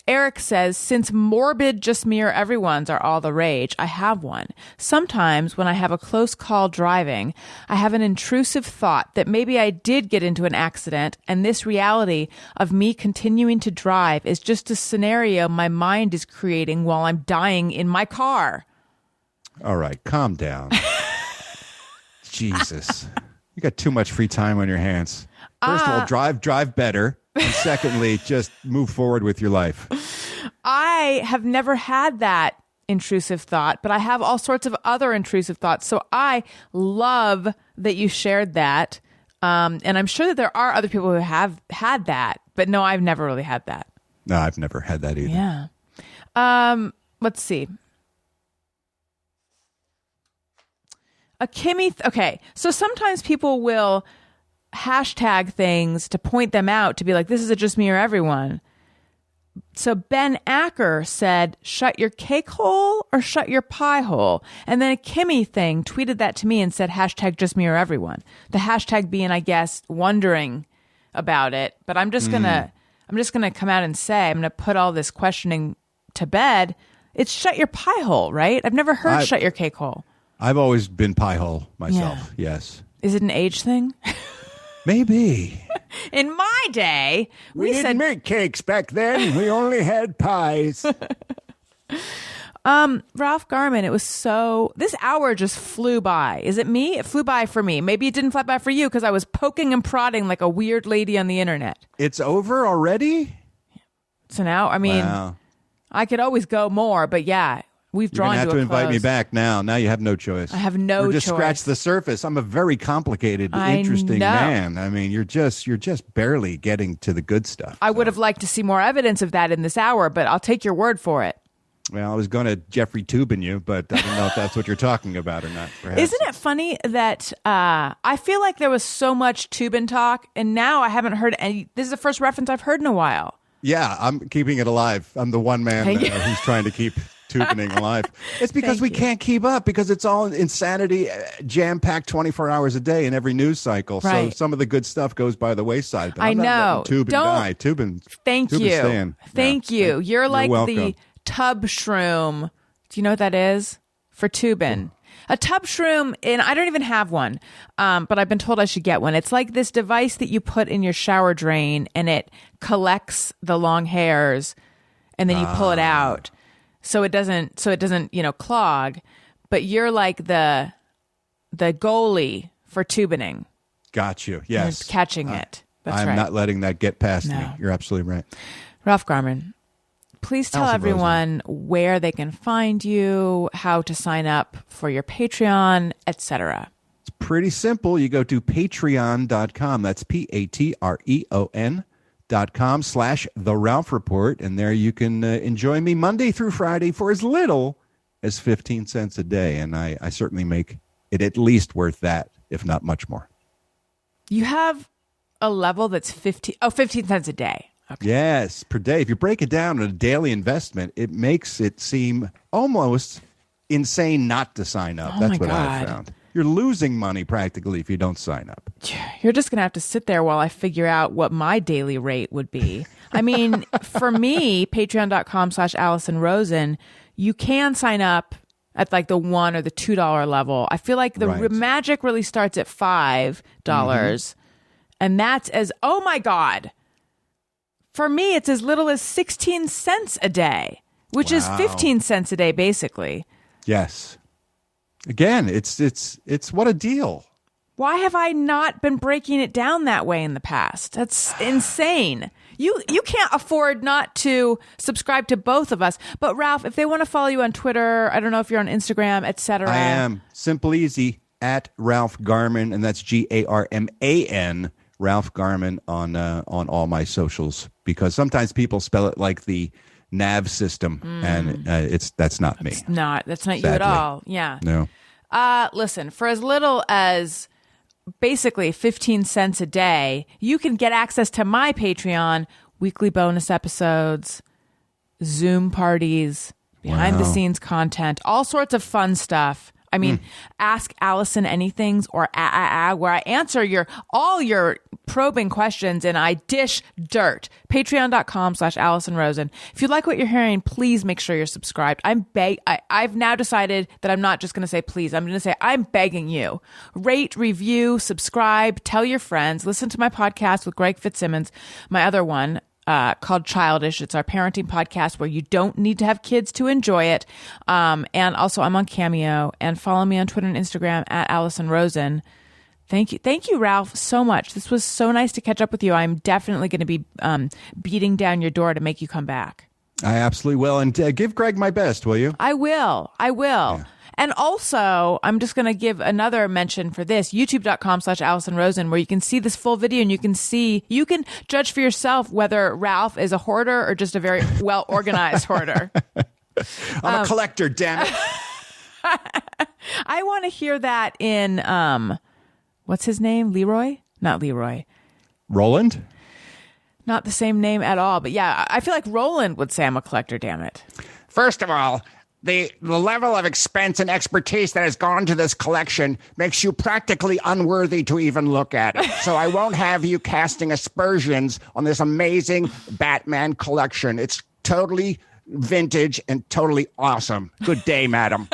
A: Eric says, since morbid just mirror everyone's are all the rage, I have one. Sometimes when I have a close call driving, I have an intrusive thought that maybe I did get into an accident, and this reality of me continuing to drive is just a scenario my mind is creating while I'm dying in my car.
C: All right, calm down. Jesus. You got too much free time on your hands. First of all, drive better. And secondly, just move forward with your life.
A: I have never had that intrusive thought, but I have all sorts of other intrusive thoughts. So I love that you shared that. And I'm sure that there are other people who have had that, but no, I've never really had that.
C: No, I've never had that either.
A: Yeah. Let's see. Okay. So sometimes people will hashtag things to point them out, to be like, this is a just me or everyone. So Ben Acker said, shut your cake hole or shut your pie hole. And then a Kimmy thing tweeted that to me and said, hashtag just me or everyone. The hashtag being, I guess, wondering about it. But I'm just gonna come out and say, I'm gonna put all this questioning to bed. It's shut your pie hole, right? I've never heard shut your cake hole.
C: I've always been pie hole myself.
A: Yeah.
C: Yes.
A: Is it an age thing?
C: Maybe.
A: In my day,
E: We didn't make cakes back then. We only had pies.
A: Ralph Garman, this hour just flew by. Is it me? It flew by for me. Maybe it didn't fly by for you because I was poking and prodding like a weird lady on the internet.
C: It's over already?
A: So now, I mean,
C: Wow.
A: I could always go more, but yeah, we've
C: You're
A: drawn
C: going to have
A: to
C: to
A: a
C: invite me
A: close.
C: back now. Now you have no choice.
A: I have no
C: We're just
A: choice.
C: scratched the surface. I'm a very complicated,
A: I
C: interesting
A: know.
C: man. I mean, you're just barely getting to the good stuff.
A: I would have liked to see more evidence of that in this hour, but I'll take your word for it.
C: Well, I was going to Jeffrey Toobin you, but I don't know if that's what you're talking about or not. Perhaps.
A: Isn't it funny that I feel like there was so much Tubin talk, and now I haven't heard any. This is the first reference I've heard in a while.
C: Yeah, I'm keeping it alive. I'm the one man
A: Thank you.
C: who's trying to keep Tubining alive. It's because
A: Thank
C: we
A: you.
C: can't keep up because it's all insanity, jam-packed 24 hours a day in every news cycle.
A: Right.
C: So some of the good stuff goes by the wayside. But
A: I
C: I'm not
A: know.
C: letting Tubin
A: Don't-
C: die. Tubin's
A: Thank
C: Tubin's
A: you.
C: staying.
A: Thank
C: Yeah.
A: you. You're like
C: welcome.
A: the tub shroom. Do you know what that is? For Tubin. A tub shroom, and I don't even have one, but I've been told I should get one. It's like this device that you put in your shower drain, and it collects the long hairs, and then you pull it out, so it doesn't, clog. But you're like the goalie for tubining.
C: Got you.
A: You're
C: Yes.
A: catching it. That's
C: I'm
A: right.
C: not letting that get past me.
A: No.
C: You're absolutely right.
A: Ralph Garman, please tell
C: Allison
A: everyone where they can find you, how to sign up for your Patreon, etc.
C: It's pretty simple. You go to patreon.com. That's patreon.com/The Ralph Report. And there you can enjoy me Monday through Friday for as little as 15 cents a day. And I certainly make it at least worth that, if not much more.
A: You have a level that's 15 cents a day. Okay.
C: Yes, per day. If you break it down on a daily investment, it makes it seem almost insane not to sign up.
A: Oh
C: That's
A: my
C: what I've
A: God.
C: found. You're losing money practically if you don't sign up.
A: You're just going to have to sit there while I figure out what my daily rate would be. I mean, for me, patreon.com/Allison Rosen, you can sign up at like the $1 or the $2 level. I feel like the
C: Right.
A: magic really starts at $5. And that's oh my God. For me, it's as little as 16 cents a day, which is 15 cents a day, basically.
C: Yes. Again, it's what a deal.
A: Why have I not been breaking it down that way in the past? That's insane. You can't afford not to subscribe to both of us. But Ralph, if they want to follow you on Twitter, I don't know if you're on Instagram, etc.
C: I am. Simple easy at Ralph Garman, and that's Garman, Ralph Garman on all my socials, because sometimes people spell it like the nav system, and that's not me.
A: That's not you at
C: Sadly.
A: all. Yeah.
C: No.
A: Listen, for as little as basically 15 cents a day, you can get access to my Patreon, weekly bonus episodes, Zoom parties, behind the scenes content, all sorts of fun stuff. I mean, Ask Allison Anythings or where I answer all your probing questions and I dish dirt. Patreon.com/Allison Rosen. If you like what you're hearing, please make sure you're subscribed. I've now decided that I'm not just going to say please. I'm going to say I'm begging you. Rate, review, subscribe, tell your friends. Listen to my podcast with Greg Fitzsimmons, my other one. Called Childish. It's our parenting podcast where you don't need to have kids to enjoy it. And also I'm on Cameo, and follow me on Twitter and Instagram at Allison Rosen. Thank you, Ralph, so much. This was so nice to catch up with you. I'm definitely going to be beating down your door to make you come back.
C: I absolutely will. And give Greg my best, will you?
A: I will.
C: Yeah.
A: And also, I'm just going to give another mention for this, youtube.com/Allison Rosen, where you can see this full video and you can judge for yourself whether Ralph is a hoarder or just a very well-organized hoarder.
C: I'm a collector, damn it.
A: I want to hear that in, what's his name? Leroy? Not Leroy.
C: Roland?
A: Not the same name at all. But yeah, I feel like Roland would say I'm a collector, damn it.
E: First of all, the level of expense and expertise that has gone to this collection makes you practically unworthy to even look at it. So I won't have you casting aspersions on this amazing Batman collection. It's totally vintage and totally awesome. Good day, madam.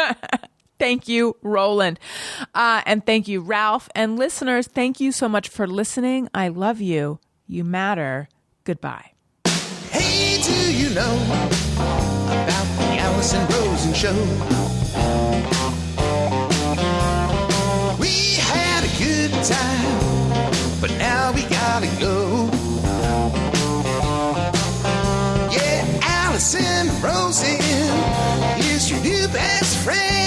A: Thank you, Roland. And thank you, Ralph. And listeners, thank you so much for listening. I love you. You matter. Goodbye.
D: Hey, do you know about the Allison Rosen Show? We had a good time, but now we gotta go. Yeah, Allison Rosen is your new best friend.